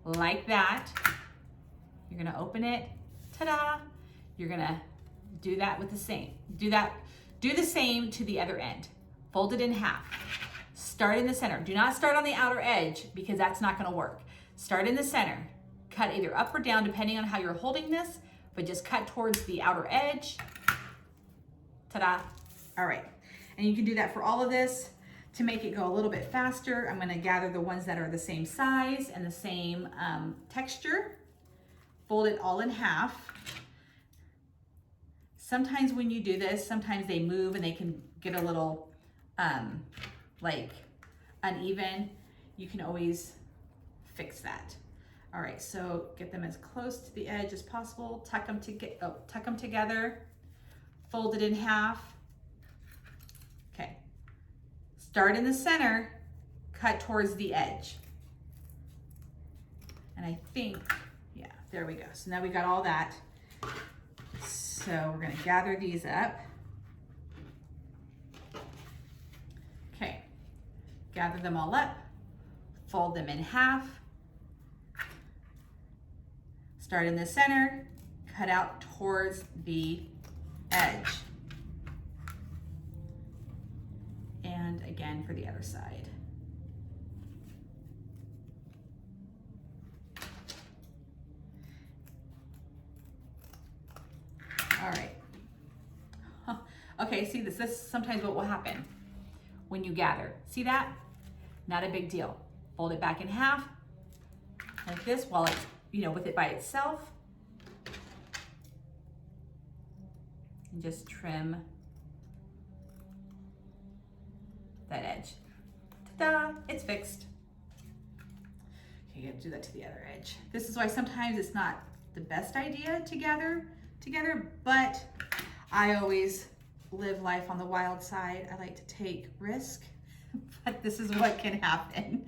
Like that. You're gonna open it, ta-da. You're gonna do that with the same. Do the same to the other end. Fold it in half. Start in the center. Do not start on the outer edge because that's not gonna work. Start in the center. Cut either up or down depending on how you're holding this, but just cut towards the outer edge. Ta-da. All right, and you can do that for all of this. To make it go a little bit faster, I'm gonna gather the ones that are the same size and the same texture. Fold it all in half. Sometimes when you do this, sometimes they move and they can get a little like uneven. You can always fix that. All right, so get them as close to the edge as possible. Tuck them together. Fold it in half. Okay. Start in the center, cut towards the edge. And I think, yeah, there we go. So now we got all that. So we're gonna gather these up. Okay, gather them all up, fold them in half, start in the center, cut out towards the edge. And again for the other side. All right. Okay, see this is sometimes what will happen when you gather. See that? Not a big deal. Fold it back in half like this while it's, with it by itself. and just trim that edge. Ta-da, it's fixed. Okay, you gotta do that to the other edge. This is why sometimes it's not the best idea to gather together, but I always live life on the wild side. I like to take risk, but this is what can happen.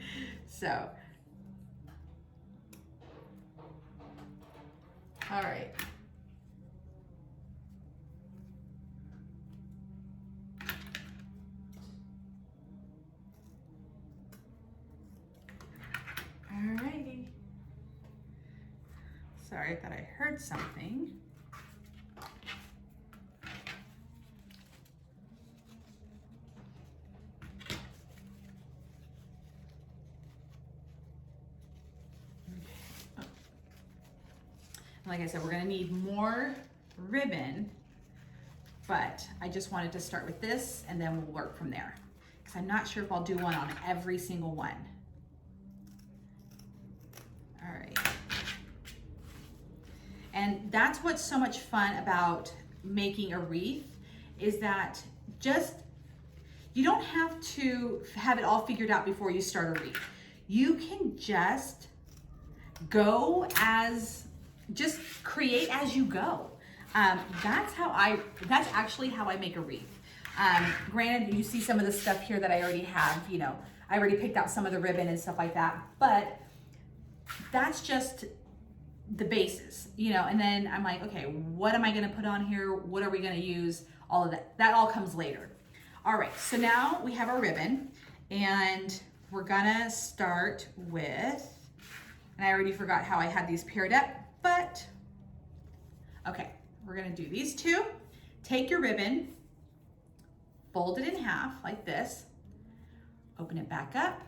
So, all right. Alrighty. Sorry, I thought I heard something. Like I said, we're gonna need more ribbon, but I just wanted to start with this and then we'll work from there. Because I'm not sure if I'll do one on every single one. All right. And that's what's so much fun about making a wreath, is that you don't have to have it all figured out before you start a wreath. You can just just create as you go. That's actually how I make a wreath. Granted, you see some of the stuff here that I already have, I already picked out some of the ribbon and stuff like that, but that's just the basis, and then I'm like, okay, what am I gonna put on here? What are we gonna use? All of that all comes later. All right, so now we have our ribbon and we're gonna start with, and I already forgot how I had these paired up, but okay, we're gonna do these two. Take your ribbon, fold it in half like this, open it back up.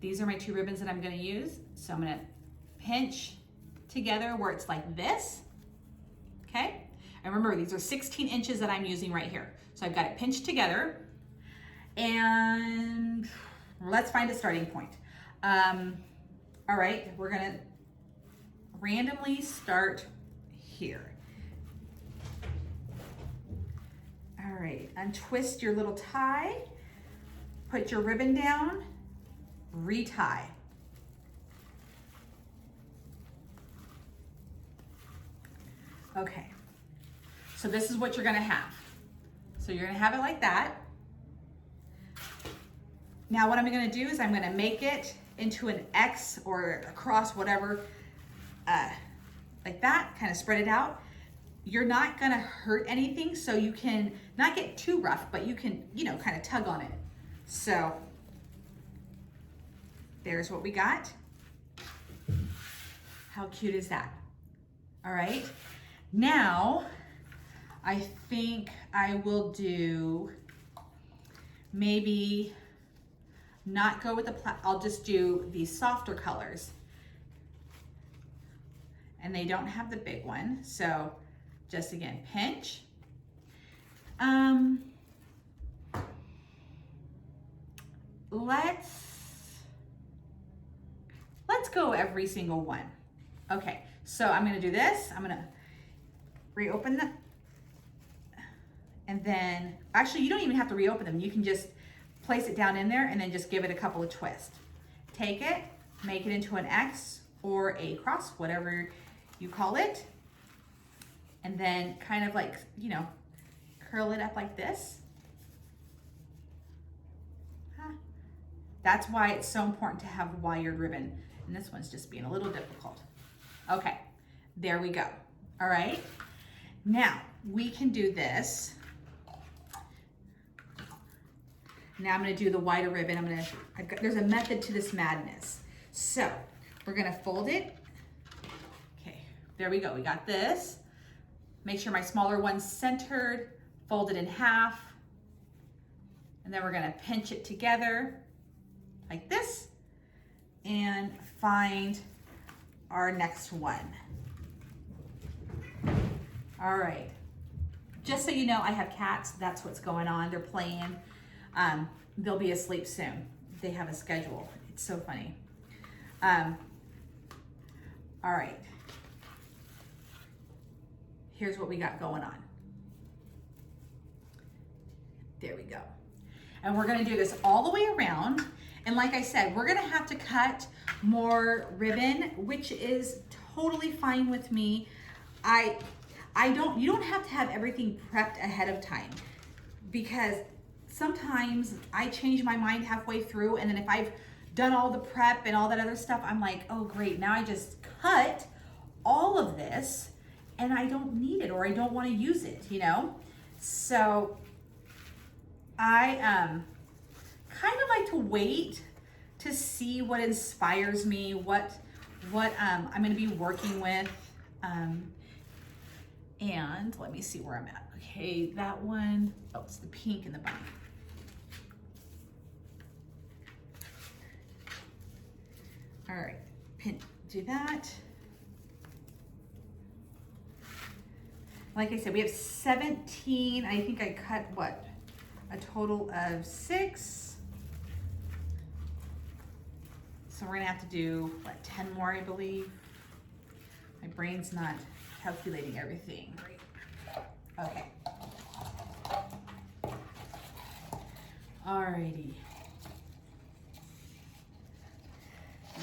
These are my two ribbons that I'm gonna use. So I'm gonna pinch together where it's like this, okay? And remember, these are 16 inches that I'm using right here. So I've got it pinched together, and let's find a starting point. All right, we're gonna randomly start here. All right, untwist your little tie, put your ribbon down, retie. Okay, so this is what you're gonna have. So you're gonna have it like that. Now what I'm gonna do is I'm gonna make it into an X or a cross, whatever, like that, kind of spread it out. You're not gonna hurt anything, so you can not get too rough, but you can, kind of tug on it. So there's what we got. How cute is that? All right, now I think I will do, maybe not go with I'll just do these softer colors. And they don't have the big one, so just again, pinch. Let's go every single one. Okay, so I'm gonna do this. I'm gonna reopen them. And then, actually you don't even have to reopen them. You can just place it down in there and then just give it a couple of twists. Take it, make it into an X or a cross, whatever you call it. And then kind of like, curl it up like this. That's why it's so important to have wired ribbon. And this one's just being a little difficult. Okay, there we go. All right, now we can do this. Now I'm gonna do the wider ribbon. There's a method to this madness. So we're gonna fold it. Okay, there we go, we got this. Make sure my smaller one's centered, fold it in half, and then we're gonna pinch it together like this and find our next one. All right, just so you know, I have cats, that's what's going on, they're playing. They'll be asleep soon. They have a schedule, it's so funny. All right, here's what we got going on. There we go. And we're gonna do this all the way around. And like I said, we're gonna have to cut more ribbon, which is totally fine with me. You don't have to have everything prepped ahead of time, because sometimes I change my mind halfway through, and then if I've done all the prep and all that other stuff, I'm like, oh great, now I just cut all of this and I don't need it, or I don't want to use it, you know? So I kind of like to wait to see what inspires me, what I'm going to be working with. And let me see where I'm at. Okay, that one, oh, it's the pink in the bottom. All right, do that. Like I said, we have 17. I think I cut what? A total of 6. So we're gonna have to do, what, 10 more, I believe. My brain's not calculating everything. Okay. Alrighty.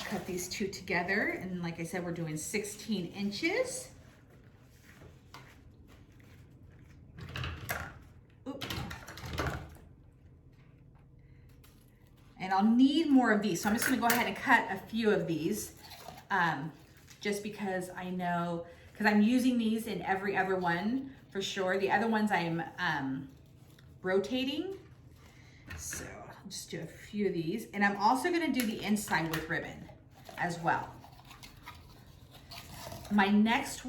Cut these two together, and like I said, we're doing 16 inches. Oop. And I'll need more of these, so I'm just gonna go ahead and cut a few of these, just because I know, because I'm using these in every other one for sure. The other ones I'm rotating, so I'll just do a few of these. And I'm also gonna do the inside with ribbon as well. My next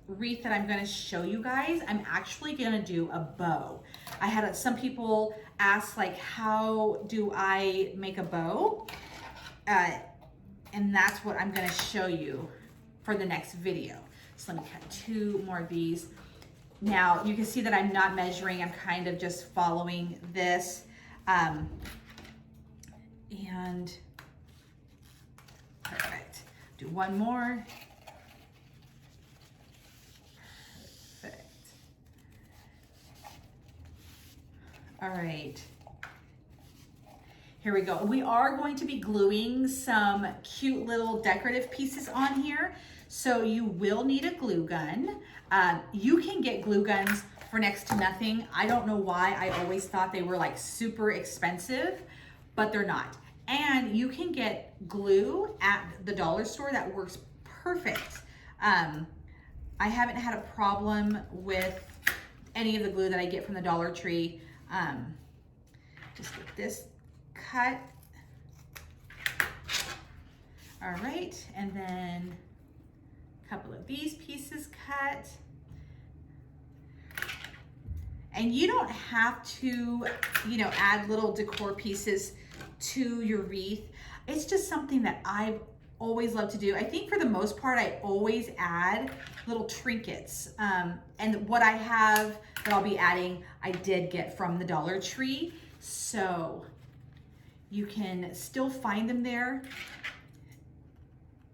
wreath that I'm gonna show you guys, I'm actually gonna do a bow. I had some people ask, like, how do I make a bow? And that's what I'm gonna show you for the next video. So let me cut 2 more of these. Now you can see that I'm not measuring, I'm kind of just following this. And perfect. Do one more. Perfect. All right. Here we go. We are going to be gluing some cute little decorative pieces on here, so you will need a glue gun. You can get glue guns for next to nothing. I don't know why. I always thought they were like super expensive, but they're not. And you can get glue at the dollar store that works perfect. I haven't had a problem with any of the glue that I get from the Dollar Tree. Just get this cut. All right, and then a couple of these pieces cut. And you don't have to, add little decor pieces to your wreath. It's just something that I've always loved to do. I think for the most part, I always add little trinkets. And what I have that I'll be adding, I did get from the Dollar Tree. So you can still find them there.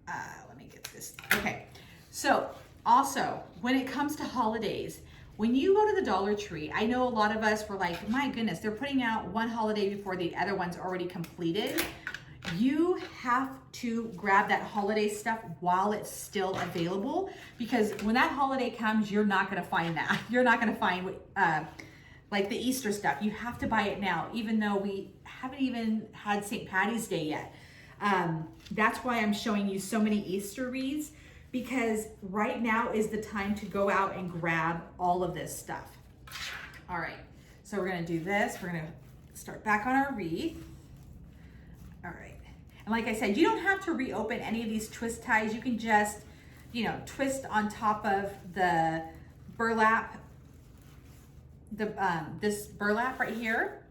Let me get this. Okay. So also, when it comes to holidays, when you go to the Dollar Tree, I know a lot of us were like, my goodness, they're putting out one holiday before the other one's already completed. You have to grab that holiday stuff while it's still available, because when that holiday comes, you're not gonna find that. You're not gonna find like the Easter stuff. You have to buy it now, even though we haven't even had St. Patty's Day yet. That's why I'm showing you so many Easter wreaths, because right now is the time to go out and grab all of this stuff. All right, so we're gonna do this. We're gonna start back on our wreath. All right, and like I said, you don't have to reopen any of these twist ties. You can just, twist on top of the burlap, this burlap right here,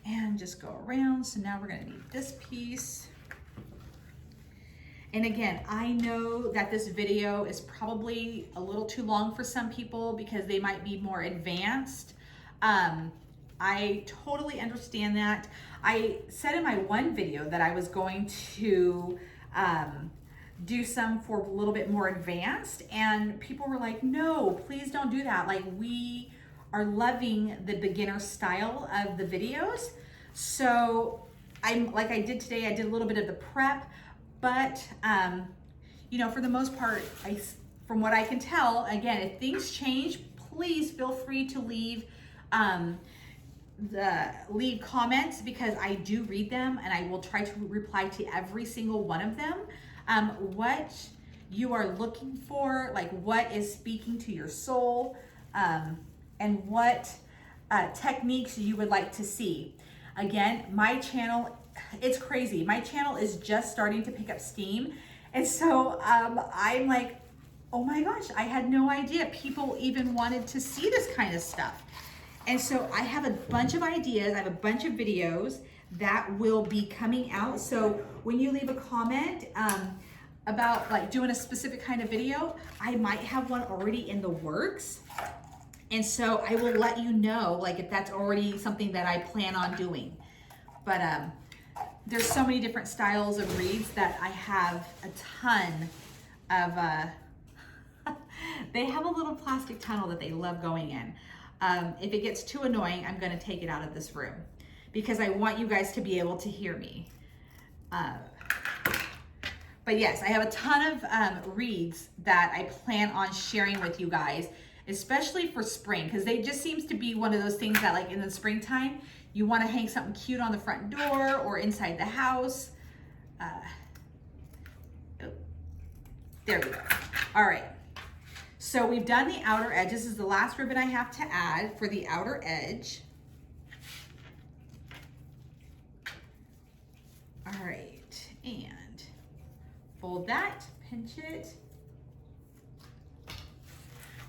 and just go around. So now we're gonna need this piece. And again, I know that this video is probably a little too long for some people because they might be more advanced. I totally understand that. I said in my one video that I was going to do some for a little bit more advanced, and people were like, no, please don't do that. Like, we are loving the beginner style of the videos. So like I did today, I did a little bit of the prep, but you know, for the most part, from what I can tell, again, if things change, please feel free to leave comments, because I do read them and I will try to reply to every single one of them. What you are looking for, like what is speaking to your soul, and what techniques you would like to see. Again, my channel, it's crazy. My channel is just starting to pick up steam. And so I'm like, oh my gosh, I had no idea people even wanted to see this kind of stuff. And so I have a bunch of ideas. I have a bunch of videos that will be coming out. So when you leave a comment about like doing a specific kind of video, I might have one already in the works. And so I will let you know, like, if that's already something that I plan on doing. But there's so many different styles of wreaths that I have a ton of, they have a little plastic tunnel that they love going in. If it gets too annoying, I'm gonna take it out of this room because I want you guys to be able to hear me. But yes, I have a ton of wreaths that I plan on sharing with you guys, especially for spring, because they just seems to be one of those things that, like, in the springtime, you want to hang something cute on the front door or inside the house. There we go. All right. So we've done the outer edge. This is the last ribbon I have to add for the outer edge. All right, and fold that, pinch it.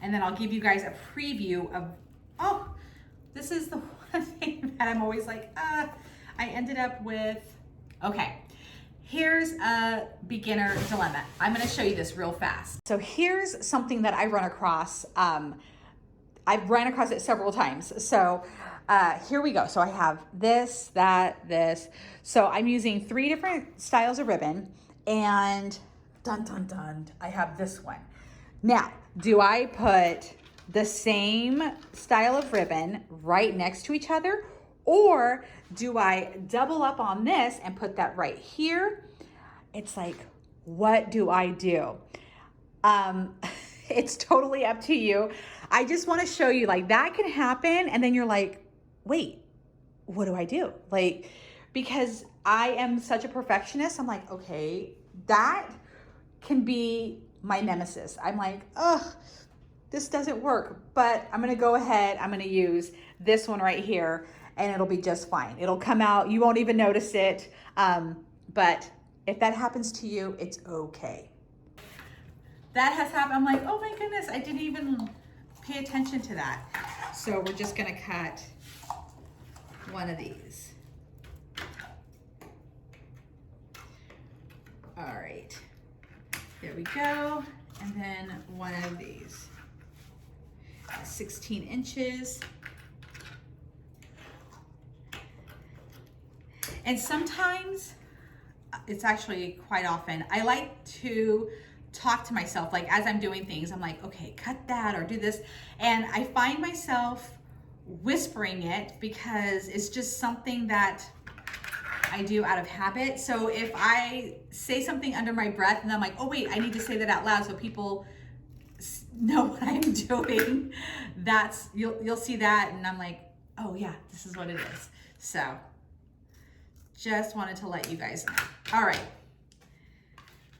And then I'll give you guys a preview of, oh, this is the one thing that I'm always like, I ended up with, okay. Here's a beginner dilemma. I'm gonna show you this real fast. So here's something that I run across. I've ran across it several times. So here we go. So I have this, that, this. So I'm using 3 different styles of ribbon, and dun, dun, dun, I have this one. Now, do I put the same style of ribbon right next to each other, or do I double up on this and put that right here? It's like, what do I do? It's totally up to you. I just want to show you, like, that can happen. And then you're like, wait, what do I do? Like, because I am such a perfectionist. I'm like, okay, that can be my nemesis. I'm like, ugh, this doesn't work, but I'm going to go ahead. I'm going to use this one right here, and it'll be just fine. It'll come out. You won't even notice it. But if that happens to you, it's okay. That has happened. I'm like, oh my goodness, I didn't even pay attention to that. So we're just gonna cut one of these. All right, there we go. And then one of these, 16 inches. And sometimes, it's actually quite often, I like to talk to myself, like as I'm doing things, I'm like, okay, cut that or do this. And I find myself whispering it because it's just something that I do out of habit. So if I say something under my breath and I'm like, oh wait, I need to say that out loud so people know what I'm doing, that's, you'll see that. And I'm like, oh yeah, this is what it is. So just wanted to let you guys know. All right.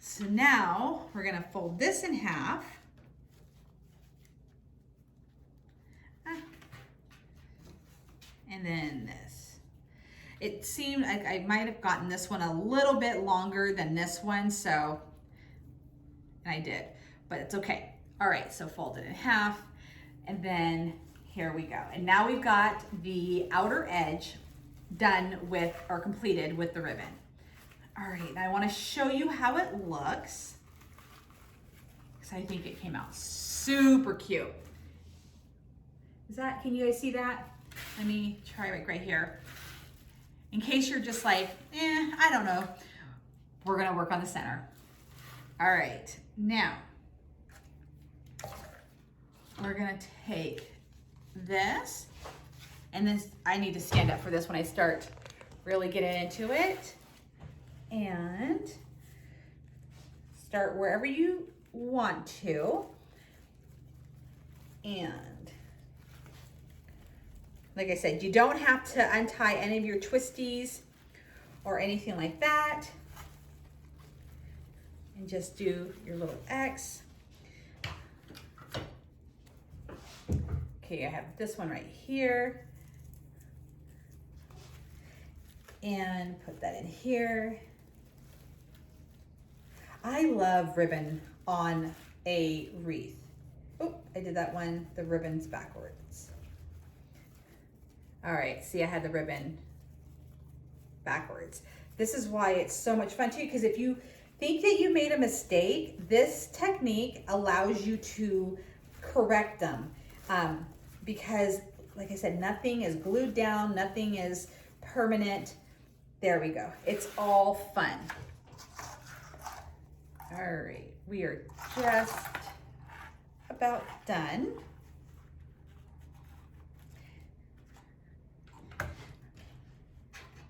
So now we're gonna fold this in half. And then this. It seemed like I might have gotten this one a little bit longer than this one, so, and I did, but it's okay. All right, so fold it in half, and then here we go. And now we've got the outer edge done with, or completed with the ribbon. All right, and I want to show you how it looks, because I think it came out super cute. Is that, can you guys see that? Let me try right here. In case you're just like, I don't know, we're gonna work on the center. All right, now we're gonna take this, and then I need to stand up for this when I start really getting into it. And start wherever you want to. And like I said, you don't have to untie any of your twisties or anything like that. And just do your little X. Okay, I have this one right here. And put that in here. I love ribbon on a wreath. Oh, I did that one, the ribbon's backwards. All right, see, I had the ribbon backwards. This is why it's so much fun too, because if you think that you made a mistake, this technique allows you to correct them. Because like I said, nothing is glued down, nothing is permanent. There we go. It's all fun. All right, we are just about done.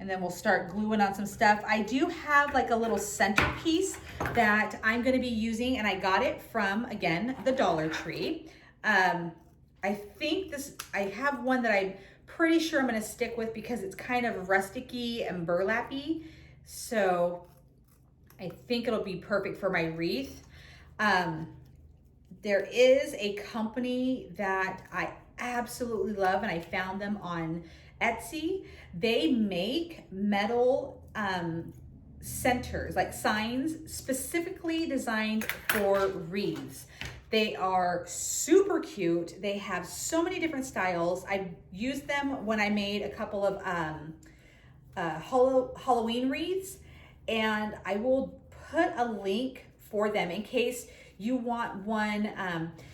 And then we'll start gluing on some stuff. I do have like a little centerpiece that I'm gonna be using, and I got it from, again, the Dollar Tree. I think this, I have one that I'm pretty sure I'm gonna stick with because it's kind of rusticy and burlappy. So I think it'll be perfect for my wreath. There is a company that I absolutely love, and I found them on Etsy. They make metal centers, like signs specifically designed for wreaths. They are super cute. They have so many different styles. I used them when I made a couple of Halloween wreaths, and I will put a link for them in case you want one,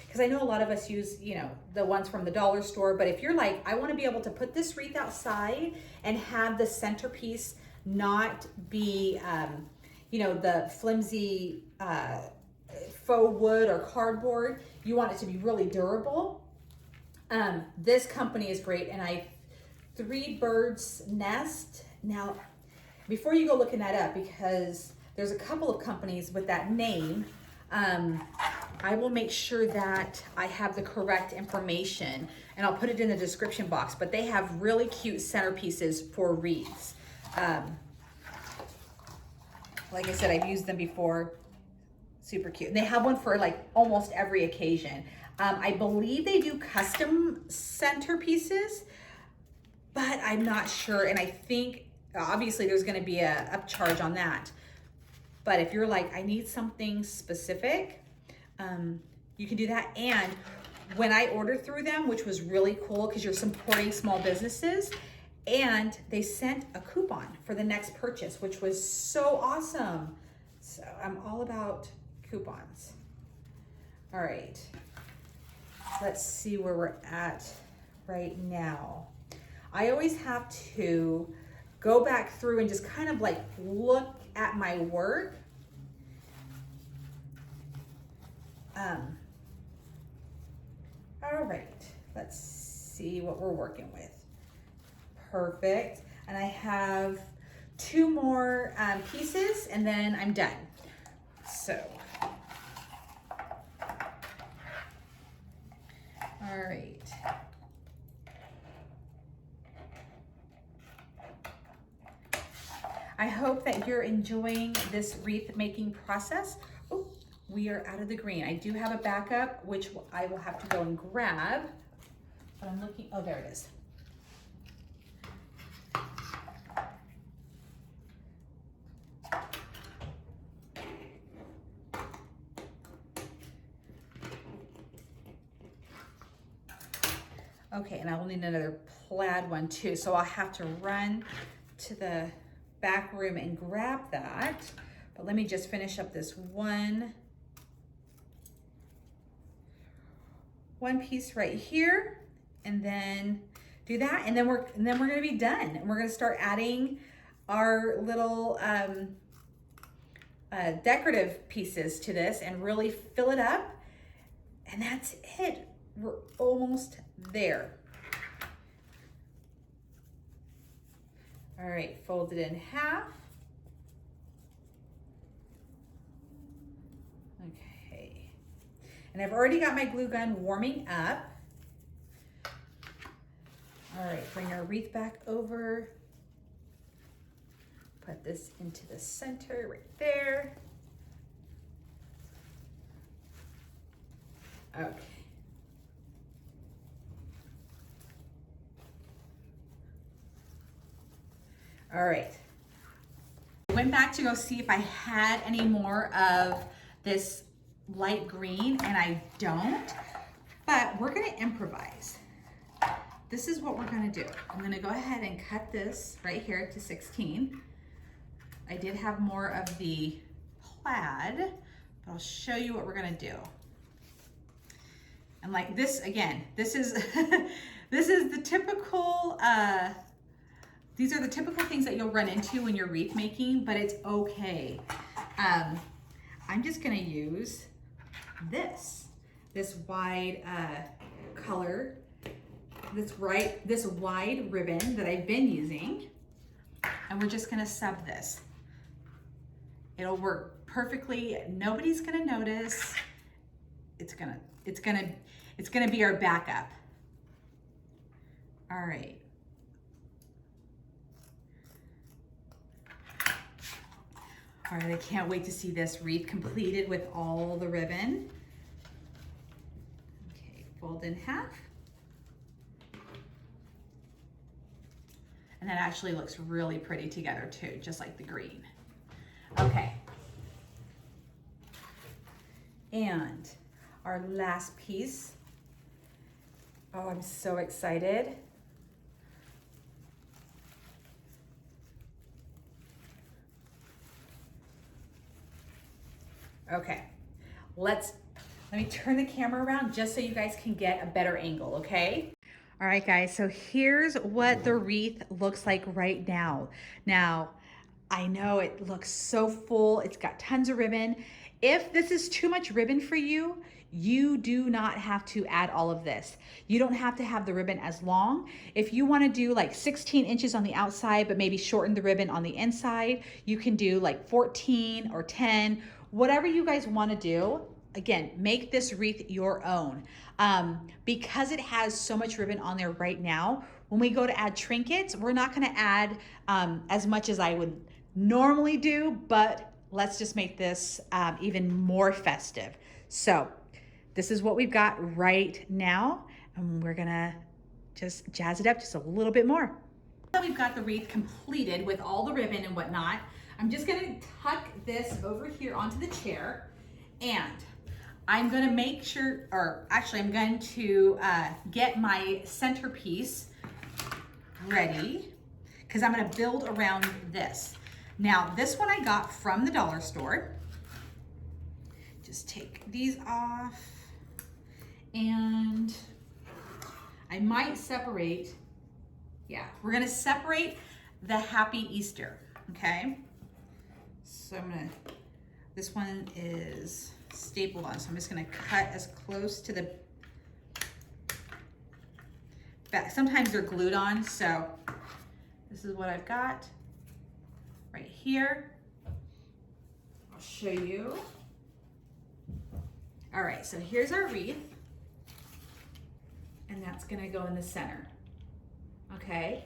because I know a lot of us use, you know, the ones from the dollar store, but if you're like, I want to be able to put this wreath outside and have the centerpiece not be, you know, the flimsy faux wood or cardboard, you want it to be really durable. This company is great, and Three Birds Nest. Now, before you go looking that up, because there's a couple of companies with that name, I will make sure that I have the correct information, and I'll put it in the description box, but they have really cute centerpieces for wreaths. Like I said, I've used them before. Super cute. And they have one for like almost every occasion. I believe they do custom centerpieces, but I'm not sure. And I think obviously there's going to be a upcharge on that. But if you're like, I need something specific, you can do that. And when I ordered through them, which was really cool because you're supporting small businesses, and they sent a coupon for the next purchase, which was so awesome. So I'm all about coupons. All right, let's see where we're at right now. I always have to go back through and just kind of like look at my work. All right, let's see what we're working with. Perfect. And I have 2 more pieces, and then I'm done. So, all right. I hope that you're enjoying this wreath making process. Oh, we are out of the green. I do have a backup, which I will have to go and grab, but I'm looking, oh, there it is. Okay, and I will need another plaid one too, so I'll have to run to the back room and grab that. But let me just finish up this one piece right here, and then do that, and then we're gonna be done. And we're gonna start adding our little decorative pieces to this and really fill it up. And that's it. We're almost there. All right, fold it in half. Okay. And I've already got my glue gun warming up. All right, bring our wreath back over. Put this into the center right there. Okay. All right. I went back to go see if I had any more of this light green, and I don't, but we're gonna improvise. This is what we're gonna do. I'm gonna go ahead and cut this right here to 16. I did have more of the plaid, but I'll show you what we're gonna do. And like this, again, this is, this is the typical, these are the typical things that you'll run into when you're wreath making, but it's okay. I'm just gonna use this wide color, this wide ribbon that I've been using, and we're just gonna sub this. It'll work perfectly. Nobody's gonna notice. It's gonna be our backup. All right. All right, I can't wait to see this wreath completed with all the ribbon. Okay, fold in half. And that actually looks really pretty together too, just like the green. Okay. And our last piece. Oh, I'm so excited. Okay, let me turn the camera around just so you guys can get a better angle, okay? All right, guys, so here's what the wreath looks like right now. Now, I know it looks so full. It's got tons of ribbon. If this is too much ribbon for you, you do not have to add all of this. You don't have to have the ribbon as long. If you want to do like 16 inches on the outside, but maybe shorten the ribbon on the inside, you can do like 14 or 10, whatever you guys want to do. Again, make this wreath your own. Because it has so much ribbon on there right now, when we go to add trinkets, we're not going to add as much as I would normally do, but let's just make this even more festive. So this is what we've got right now, and we're gonna just jazz it up just a little bit more. So we've got the wreath completed with all the ribbon and whatnot. I'm just gonna tuck this over here onto the chair, and I'm gonna make sure, or actually I'm going to get my centerpiece ready, because I'm gonna build around this. Now, this one I got from the dollar store. Just take these off, and I might separate, yeah, we're gonna separate the Happy Easter, okay? So I'm gonna, this one is stapled on, so I'm just gonna cut as close to the back. Sometimes they're glued on, so this is what I've got right here. I'll show you. All right, so here's our wreath, and that's gonna go in the center, okay?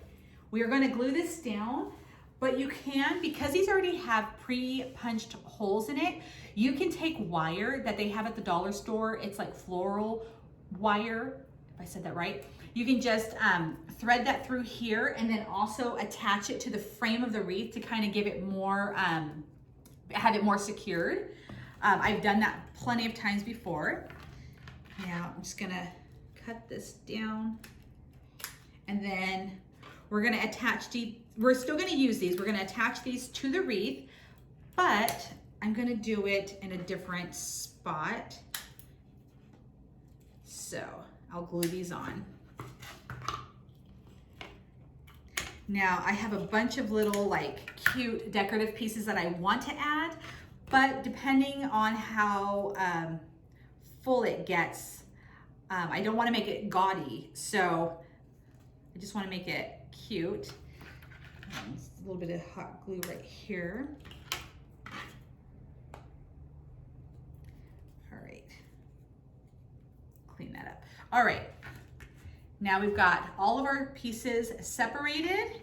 We are gonna glue this down, but you can, because these already have pre-punched holes in it, you can take wire that they have at the dollar store. It's like floral wire, if I said that right. You can just thread that through here and then also attach it to the frame of the wreath to kind of give it more, have it more secured. I've done that plenty of times before. Now I'm just gonna cut this down, and then we're gonna attach we're still gonna use these. We're gonna attach these to the wreath, but I'm gonna do it in a different spot. So I'll glue these on. Now I have a bunch of little like cute decorative pieces that I want to add, but depending on how full it gets, I don't want to make it gaudy, so I just want to make it cute. A little bit of hot glue right here. All right, clean that up. All right, now we've got all of our pieces separated,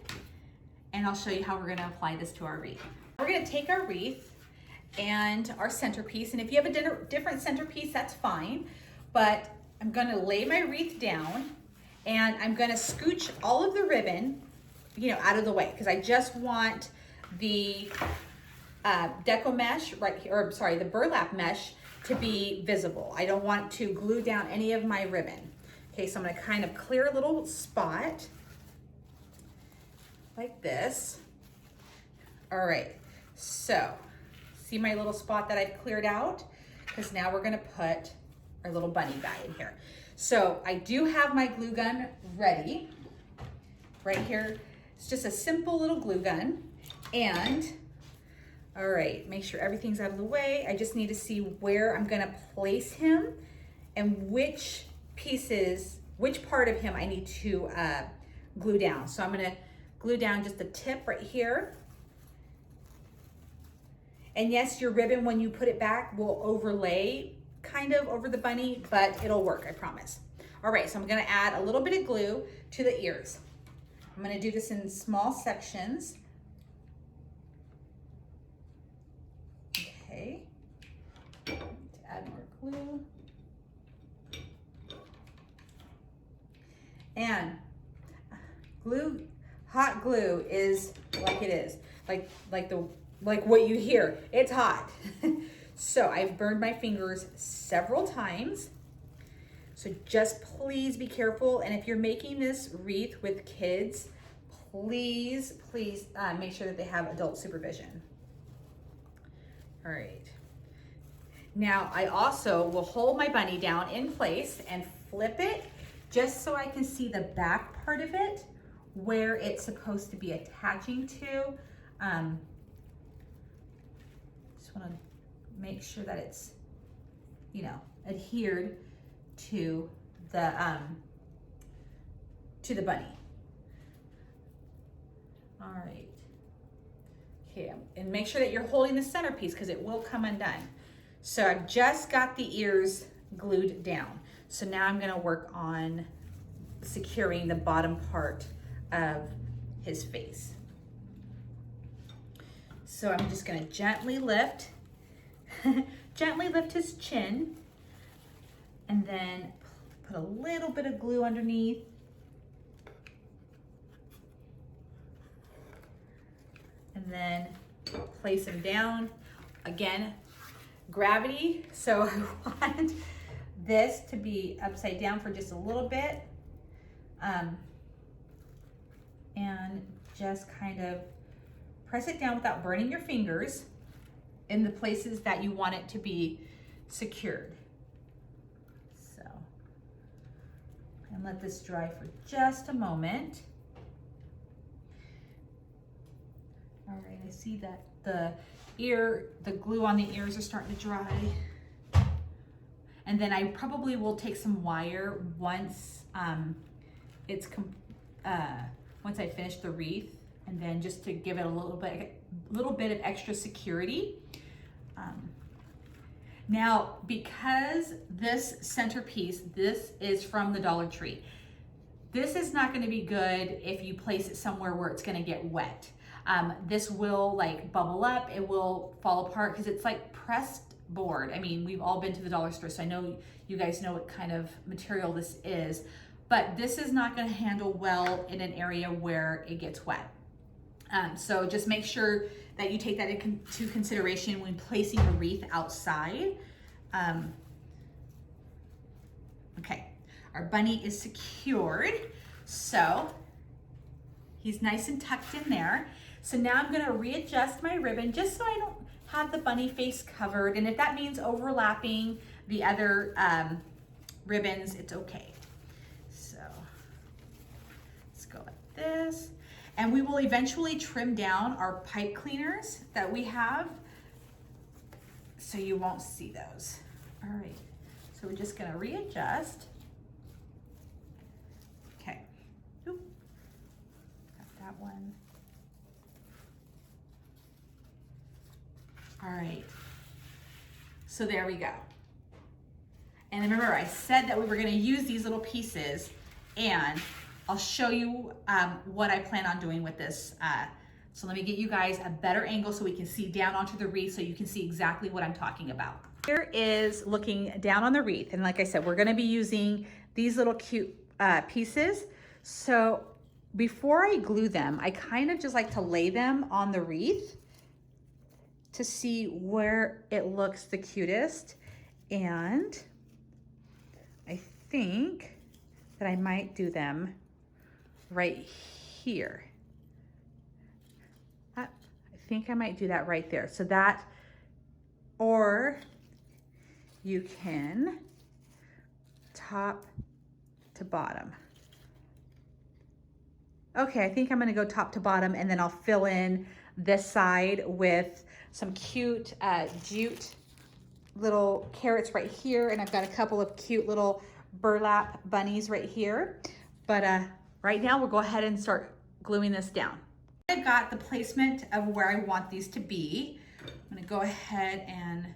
and I'll show you how we're gonna apply this to our wreath. We're gonna take our wreath and our centerpiece, and if you have a different centerpiece, that's fine, but I'm gonna lay my wreath down, and I'm gonna scooch all of the ribbon, out of the way, because I just want the deco mesh right here, or sorry, the burlap mesh to be visible. I don't want to glue down any of my ribbon. Okay, so I'm gonna kind of clear a little spot like this. All right, so see my little spot that I've cleared out? Because now we're gonna put our little bunny guy in here. So I do have my glue gun ready right here. It's just a simple little glue gun. And all right, make sure everything's out of the way. I just need to see where I'm gonna place him and which part of him I need to glue down. So I'm gonna glue down just the tip right here. And yes, your ribbon, when you put it back, will overlay kind of over the bunny, but it'll work, I promise. All right, so I'm gonna add a little bit of glue to the ears. I'm gonna do this in small sections. Okay, to add more glue. And hot glue is like it is, like what you hear, it's hot. So I've burned my fingers several times. So just please be careful. And if you're making this wreath with kids, please make sure that they have adult supervision. All right. Now I also will hold my bunny down in place and flip it just so I can see the back part of it where it's supposed to be attaching to. Just want to make sure that it's, adhered to the bunny. All right. Okay, and make sure that you're holding the centerpiece because it will come undone. So I've just got the ears glued down. So now I'm gonna work on securing the bottom part of his face. So I'm just gonna gently lift his chin, and then put a little bit of glue underneath. And then place him down. Again, gravity. So I want this to be upside down for just a little bit. And just kind of press it down without burning your fingers in the places that you want it to be secured. So, and let this dry for just a moment. All right, I see that the glue on the ears are starting to dry. And then I probably will take some wire once once I finish the wreath, and then just to give it a little bit of extra security. Now, because this centerpiece, this is from the Dollar Tree, this is not going to be good if you place it somewhere where it's going to get wet. This will bubble up, it will fall apart because it's like pressed board. I mean, we've all been to the dollar store, so I know you guys know what kind of material this is, but this is not going to handle well in an area where it gets wet. So just make sure that you take that into consideration when placing a wreath outside. Okay, our bunny is secured, so he's nice and tucked in there. So now I'm gonna readjust my ribbon just so I don't have the bunny face covered. And if that means overlapping the other ribbons, it's okay. So let's go like this. And we will eventually trim down our pipe cleaners that we have so you won't see those. All right, so we're just gonna readjust. Okay, oop. Got that one. So there we go. And remember, I said that we were gonna use these little pieces, and I'll show you what I plan on doing with this. So let me get you guys a better angle so we can see down onto the wreath so you can see exactly what I'm talking about. Here is looking down on the wreath. And like I said, we're gonna be using these little cute pieces. So before I glue them, I kind of just like to lay them on the wreath to see where it looks the cutest. And I think that I might do them right here. I think I might do that right there. So that, or you can top to bottom. Okay, I think I'm gonna go top to bottom, and then I'll fill in this side with some cute jute little carrots right here, and I've got a couple of cute little burlap bunnies right here. But right now we'll go ahead and start gluing this down. I've got the placement of where I want these to be. I'm gonna go ahead and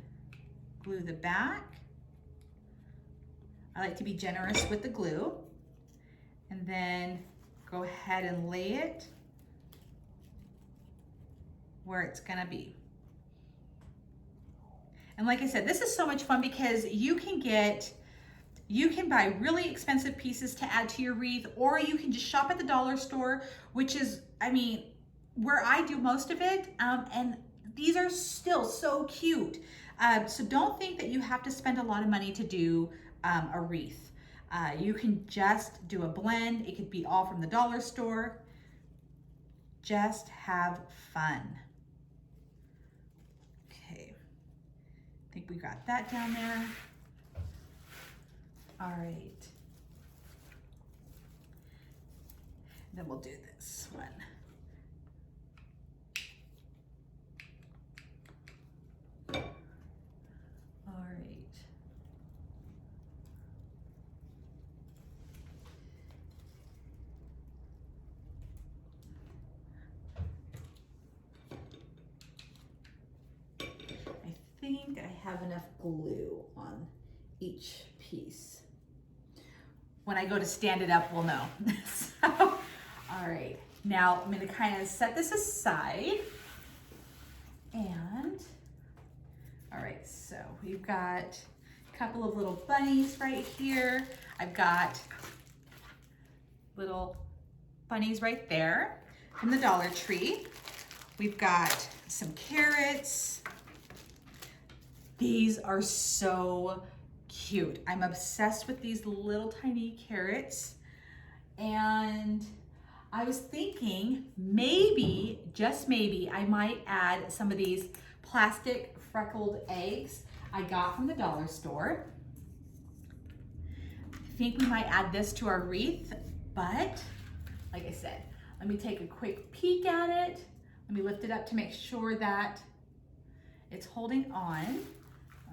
glue the back. I like to be generous with the glue, and then go ahead and lay it where it's gonna be. And like I said, this is so much fun because you can buy really expensive pieces to add to your wreath, or you can just shop at the dollar store, which is, I mean, where I do most of it. And these are still so cute. So don't think that you have to spend a lot of money to do a wreath. You can just do a blend. It could be all from the dollar store. Just have fun. Okay, I think we got that down there. All right. Then we'll do this one. All right. I think I have enough glue on each piece. When I go to stand it up, we'll know. So, all right, now I'm gonna kind of set this aside. And, all right, so we've got a couple of little bunnies right here. I've got little bunnies right there from the Dollar Tree. We've got some carrots. These are so cute. I'm obsessed with these little tiny carrots. And I was thinking maybe, just maybe, I might add some of these plastic freckled eggs I got from the dollar store. I think we might add this to our wreath, but like I said, let me take a quick peek at it. Let me lift it up to make sure that it's holding on.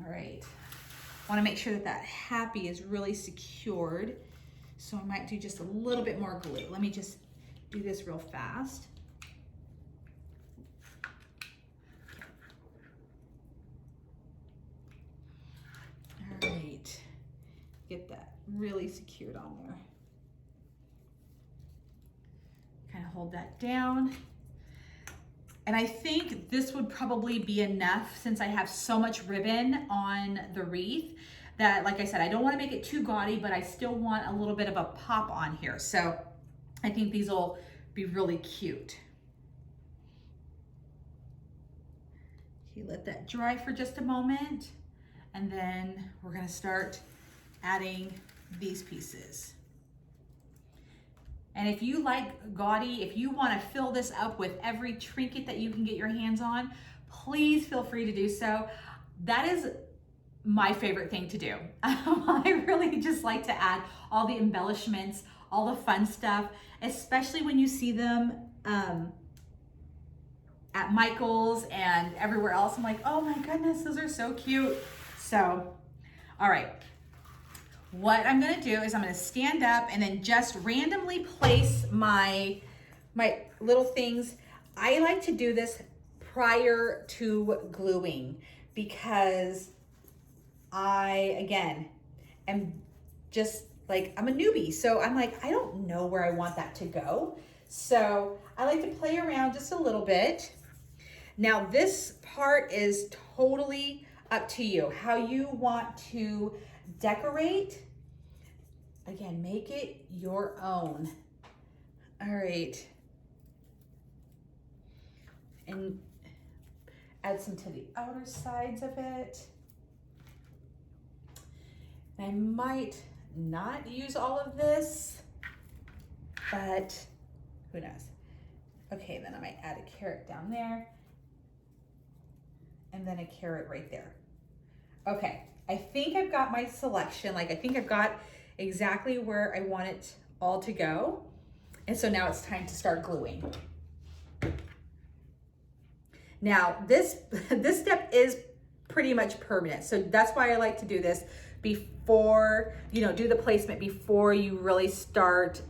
All right, I wanna make sure that that happy is really secured. So I might do just a little bit more glue. Let me just do this real fast. All right, get that really secured on there. Kind of hold that down. And I think this would probably be enough since I have so much ribbon on the wreath that, like I said, I don't want to make it too gaudy, but I still want a little bit of a pop on here. So I think these will be really cute. Okay, let that dry for just a moment. And then we're gonna start adding these pieces. And if you like gaudy, if you wanna fill this up with every trinket that you can get your hands on, please feel free to do so. That is my favorite thing to do. I really just like to add all the embellishments, all the fun stuff, especially when you see them at Michael's and everywhere else. I'm like, oh my goodness, those are so cute. So, all right. What I'm gonna do is I'm gonna stand up and then just randomly place my little things. I like to do this prior to gluing because I, again, am just like, I'm a newbie. So I'm like, I don't know where I want that to go. So I like to play around just a little bit. Now this part is totally up to you, how you want to decorate. Again, make it your own. All right. And add some to the outer sides of it. I might not use all of this, but who knows? Okay, then I might add a carrot down there and then a carrot right there. Okay, I think I've got my selection. Like, I think I've got exactly where I want it all to go. And so now it's time to start gluing. Now this step is pretty much permanent. So that's why I like to do this before, do the placement before you really start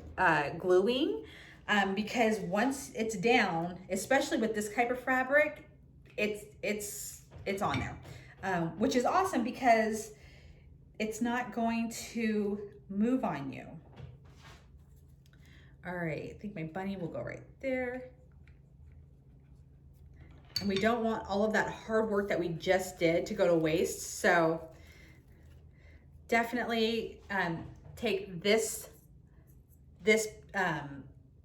gluing. Because once it's down, especially with this type of fabric, it's on there, which is awesome because it's not going to move on you. All right, I think my bunny will go right there. And we don't want all of that hard work that we just did to go to waste. So definitely take this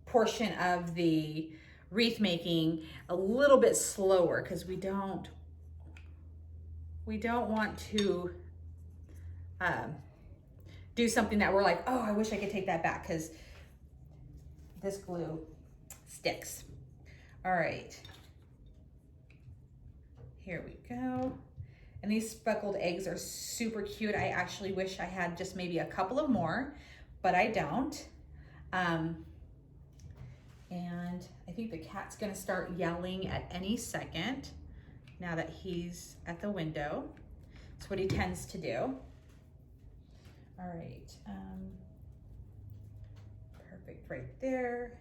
portion of the wreath making a little bit slower, because we don't want to do something that we're like, oh, I wish I could take that back, because this glue sticks. All right. Here we go. And these speckled eggs are super cute. I actually wish I had just maybe a couple of more, but I don't. And I think the cat's gonna start yelling at any second now that he's at the window. That's what he tends to do. All right, perfect right there.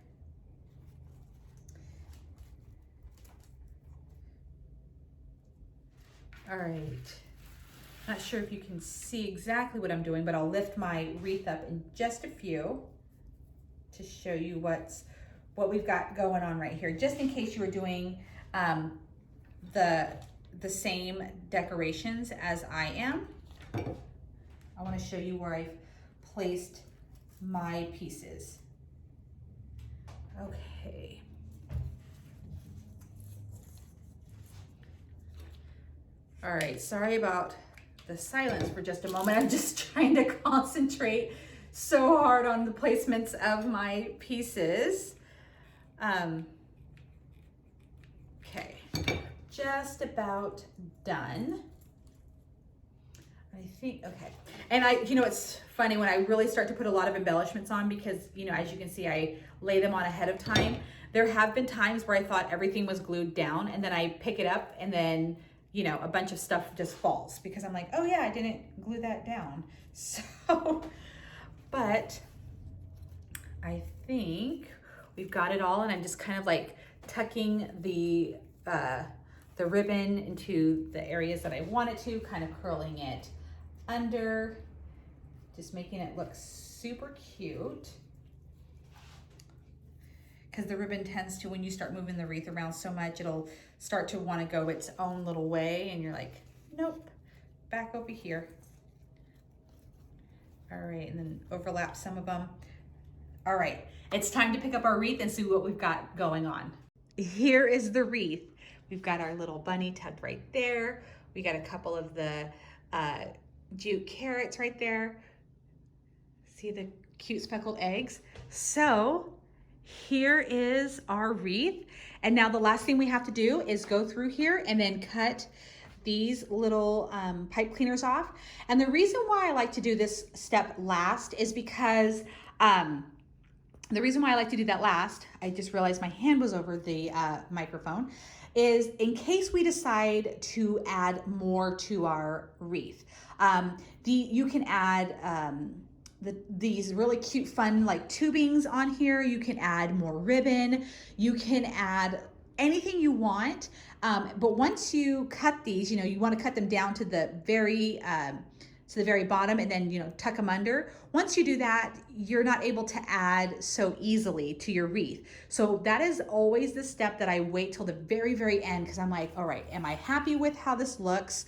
All right, not sure if you can see exactly what I'm doing, but I'll lift my wreath up in just a few to show you what we've got going on right here, just in case you were doing the same decorations as I am. I want to show you where I've placed my pieces. Okay. All right, sorry about the silence for just a moment. I'm just trying to concentrate so hard on the placements of my pieces. Okay, just about done. I think, okay. And it's funny when I really start to put a lot of embellishments on, because, as you can see, I lay them on ahead of time. There have been times where I thought everything was glued down, and then I pick it up and then a bunch of stuff just falls because I'm like, oh yeah, I didn't glue that down. So, but I think we've got it all, and I'm just kind of like tucking the ribbon into the areas that I want it to, kind of curling it under, just making it look super cute. Because the ribbon tends to, when you start moving the wreath around so much, it'll start to want to go its own little way, and you're like, nope, back over here. All right, and then overlap some of them. All right, it's time to pick up our wreath and see what we've got going on. Here is the wreath. We've got our little bunny tucked right there. We got a couple of the jute carrots right there. See the cute speckled eggs? So here is our wreath. And now the last thing we have to do is go through here and then cut these little pipe cleaners off. And the reason why I like to do this step last is because the reason why I like to do that last, I just realized my hand was over the microphone, is in case we decide to add more to our wreath. You can add these really cute, fun like tubings on here. You can add more ribbon. You can add anything you want. But once you cut these, you know, you want to cut them down to the very bottom and then, you know, tuck them under. Once you do that, you're not able to add so easily to your wreath. So that is always the step that I wait till the very, very end, because I'm like, all right, am I happy with how this looks?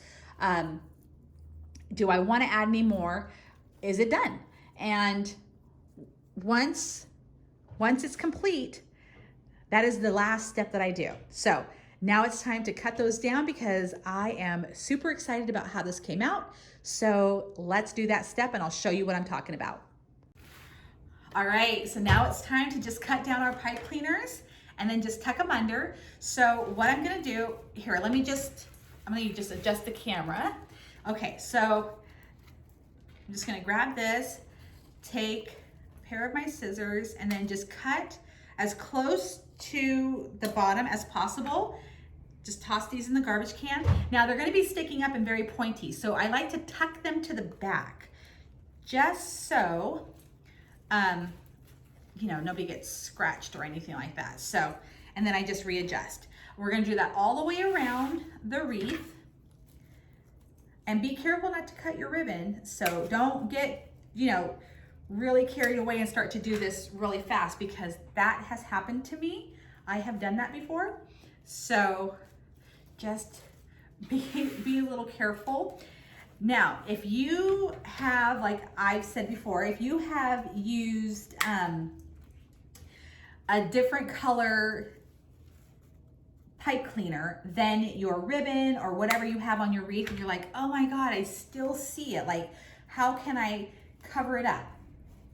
Do I want to add any more? Is it done? And once it's complete, that is the last step that I do. So now it's time to cut those down because I am super excited about how this came out. So let's do that step and I'll show you what I'm talking about. All right, so now it's time to just cut down our pipe cleaners and then just tuck them under. So what I'm gonna do here, I'm gonna just adjust the camera. Okay, so I'm just gonna grab this, take a pair of my scissors, and then just cut as close to the bottom as possible. Just toss these in the garbage can. Now they're gonna be sticking up and very pointy, so I like to tuck them to the back, just so, you know, nobody gets scratched or anything like that. So, and then I just readjust. We're gonna do that all the way around the wreath. And be careful not to cut your ribbon. So don't get, you know, really carried away and start to do this really fast, because that has happened to me. I have done that before. So just be a little careful. Now, if you have, like I've said before, if you have used a different color pipe cleaner than your ribbon or whatever you have on your wreath, and you're like, oh my God, I still see it. Like, how can I cover it up?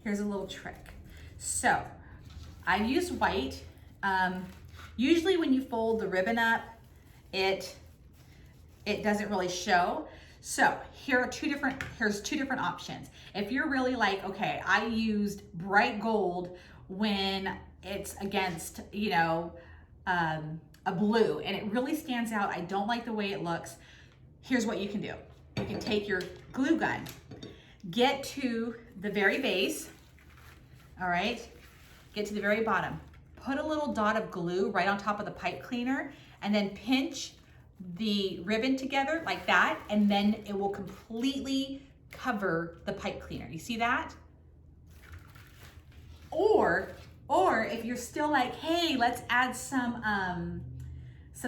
Here's a little trick. So I've used white. Usually when you fold the ribbon up, it doesn't really show. So here's two different options. If you're really like, okay, I used bright gold when it's against, you know, a blue, and it really stands out, I don't like the way it looks, here's what you can do. You can take your glue gun, get to the very base, all right? Get to the very bottom. Put a little dot of glue right on top of the pipe cleaner, and then pinch the ribbon together like that, and then it will completely cover the pipe cleaner. You see that? Or if you're still like, hey, let's add some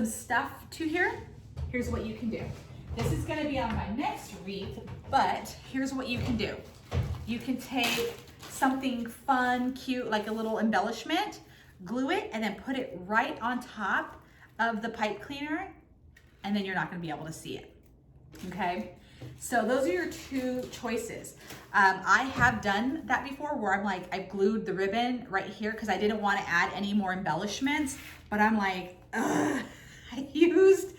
stuff to here, here's what you can do. This is gonna be on my next wreath, but here's what you can do. You can take something fun, cute, like a little embellishment, glue it, and then put it right on top of the pipe cleaner, and then you're not gonna be able to see it, okay? So those are your two choices. I have done that before where I'm like, I've glued the ribbon right here because I didn't want to add any more embellishments, but I'm like, ugh, I used,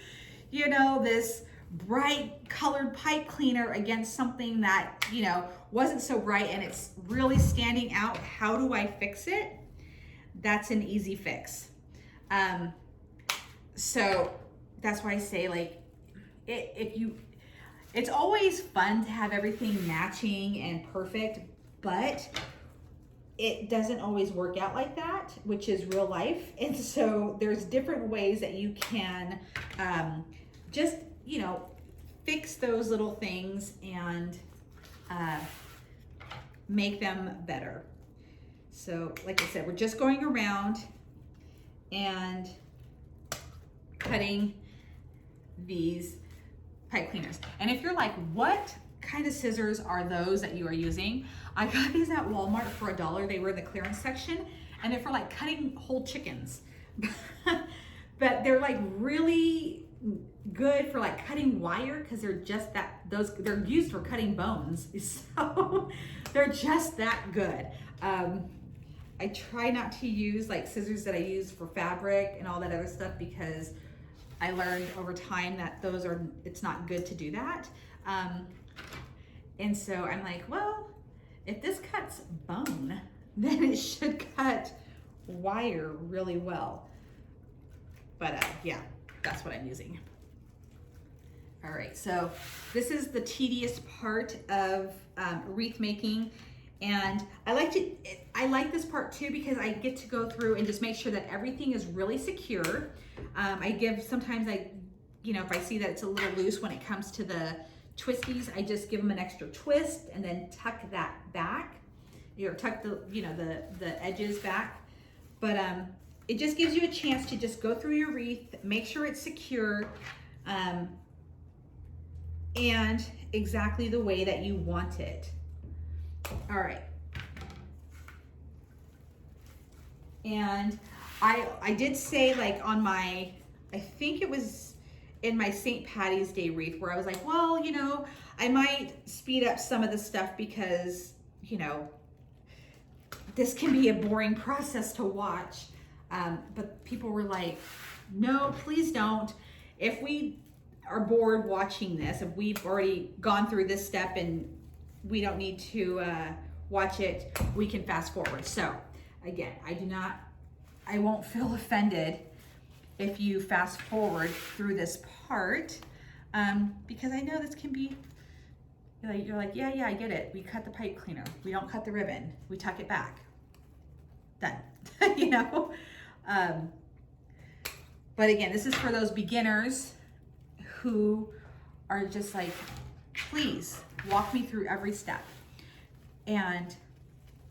you know, this bright colored pipe cleaner against something that, you know, wasn't so bright and it's really standing out. How do I fix it? That's an easy fix. So that's why I say, like, it's always fun to have everything matching and perfect, but it doesn't always work out like that, which is real life. And so there's different ways that you can just, you know, fix those little things and make them better. So like I said, we're just going around and cutting these pipe cleaners. And if you're like, what kind of scissors are those that you are using? I got these at Walmart for $1. They were in the clearance section, and they're for like cutting whole chickens. But they're like really good for like cutting wire, because they're just that, they're used for cutting bones. So they're just that good. I try not to use like scissors that I use for fabric and all that other stuff, because I learned over time that it's not good to do that. And so I'm like, well, if this cuts bone, then it should cut wire really well. But yeah, that's what I'm using. All right, so this is the tedious part of wreath making. And I like this part too because I get to go through and just make sure that everything is really secure. Sometimes if I see that it's a little loose when it comes to the twisties, I just give them an extra twist and then tuck that back, or tuck the edges back. But it just gives you a chance to just go through your wreath, make sure it's secure, and exactly the way that you want it. All right. And I did say, like, on my, I think it was in my St. Patty's Day wreath, where I was like, well, I might speed up some of the stuff because, this can be a boring process to watch. But people were like, no, please don't. If we are bored watching this, if we've already gone through this step and we don't need to watch it, we can fast forward. So again, I won't feel offended if you fast forward through this part, because I know this can be, you're like, yeah, I get it. We cut the pipe cleaner. We don't cut the ribbon. We tuck it back. Done. But again, this is for those beginners who are just like, please walk me through every step. And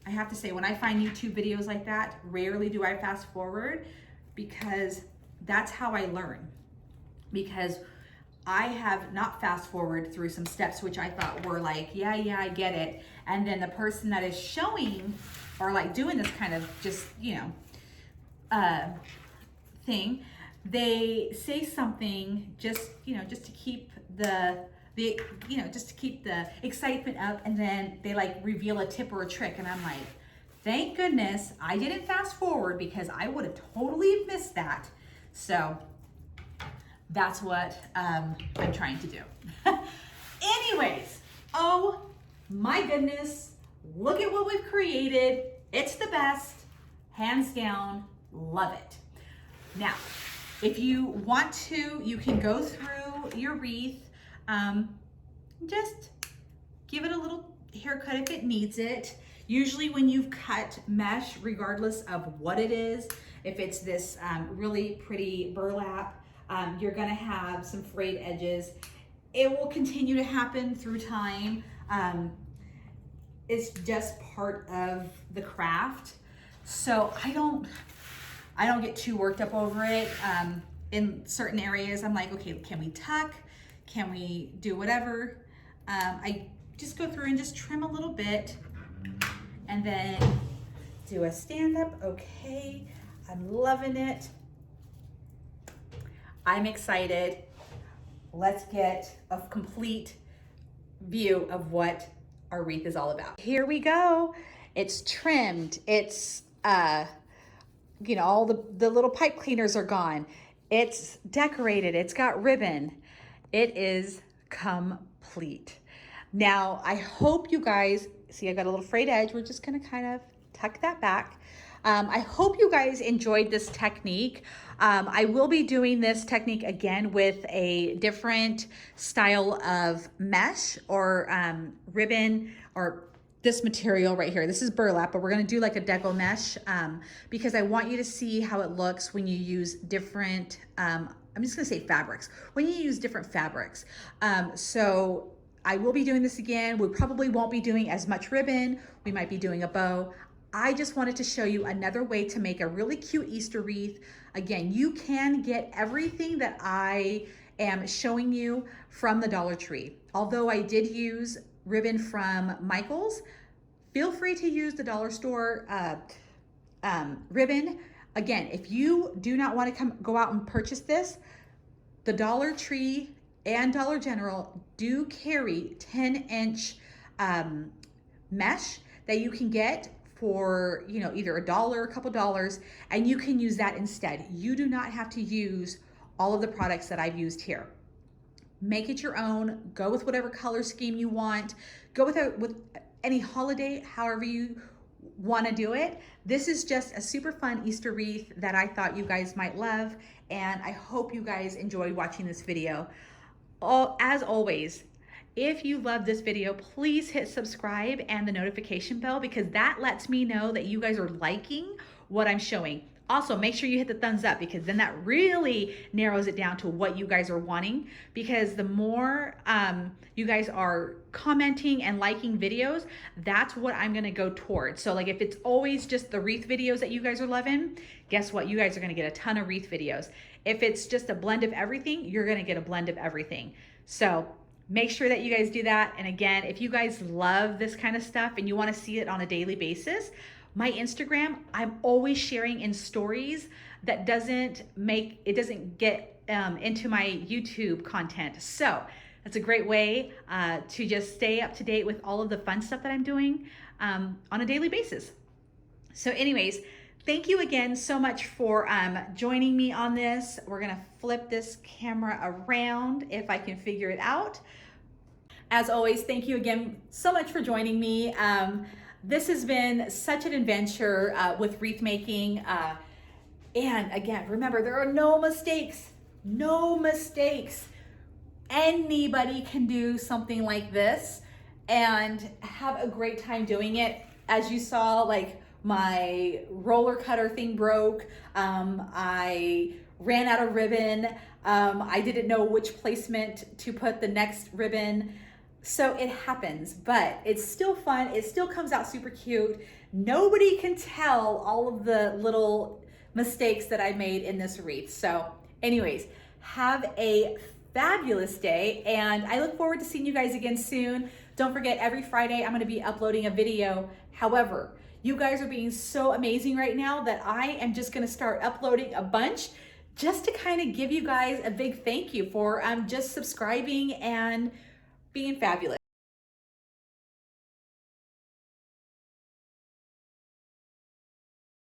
I have to say, when I find YouTube videos like that, rarely do I fast forward, because that's how I learn. Because I have not fast forward through some steps which I thought were like, yeah, I get it. And then the person that is showing or like doing this kind of just, thing, they say something just to keep just to keep the excitement up, and then they like reveal a tip or a trick, and I'm like, thank goodness I didn't fast forward, because I would have totally missed that. So that's what I'm trying to do. Anyways, oh my goodness, look at what we've created. It's the best, hands down, love it. Now, if you want to, you can go through your wreath, just give it a little haircut if it needs it. Usually when you've cut mesh, regardless of what it is, if it's this really pretty burlap, you're gonna have some frayed edges. It will continue to happen through time. It's just part of the craft. So I don't get too worked up over it. In certain areas, I'm like, okay, can we tuck? Can we do whatever? I just go through and just trim a little bit, and then do a stand up. Okay, I'm loving it. I'm excited. Let's get a complete view of what our wreath is all about. Here we go. It's trimmed. It's, all the little pipe cleaners are gone. It's decorated. It's got ribbon. It is complete. Now, I hope you guys, see, I got a little frayed edge. We're just gonna kind of tuck that back. I hope you guys enjoyed this technique. I will be doing this technique again with a different style of mesh or ribbon, or this material right here. This is burlap, but we're gonna do like a deco mesh, because I want you to see how it looks when you use different, I'm just gonna say fabrics, when you use different fabrics. So I will be doing this again. We probably won't be doing as much ribbon. We might be doing a bow. I just wanted to show you another way to make a really cute Easter wreath. Again, you can get everything that I am showing you from the Dollar Tree. Although I did use ribbon from Michael's, feel free to use the dollar store ribbon. Again, if you do not want to go out and purchase this, the Dollar Tree and Dollar General do carry 10-inch mesh that you can get for either $1, a couple dollars, and you can use that instead. You do not have to use all of the products that I've used here. Make it your own. Go with whatever color scheme you want. Go with any holiday, however you want to do it. This is just a super fun Easter wreath that I thought you guys might love, and I hope you guys enjoyed watching this video. As always, if you love this video, please hit subscribe and the notification bell, because that lets me know that you guys are liking what I'm showing. Also, make sure you hit the thumbs up, because then that really narrows it down to what you guys are wanting, because the more you guys are commenting and liking videos, that's what I'm gonna go towards. So like if it's always just the wreath videos that you guys are loving, guess what? You guys are gonna get a ton of wreath videos. If it's just a blend of everything, you're gonna get a blend of everything. So make sure that you guys do that. And again, if you guys love this kind of stuff and you wanna see it on a daily basis, my Instagram, I'm always sharing in stories that doesn't get into my YouTube content. So that's a great way to just stay up to date with all of the fun stuff that I'm doing on a daily basis. So anyways, thank you again so much for joining me on this. We're gonna flip this camera around if I can figure it out. As always, thank you again so much for joining me. This has been such an adventure with wreath making. And again, remember, there are no mistakes, no mistakes. Anybody can do something like this and have a great time doing it. As you saw, like my roller cutter thing broke. I ran out of ribbon. I didn't know which placement to put the next ribbon. So it happens, but it's still fun. It still comes out super cute. Nobody can tell all of the little mistakes that I made in this wreath. So anyways, have a fabulous day, and I look forward to seeing you guys again soon. Don't forget, every Friday I'm gonna be uploading a video. However, you guys are being so amazing right now that I am just gonna start uploading a bunch just to kind of give you guys a big thank you for just subscribing and being fabulous.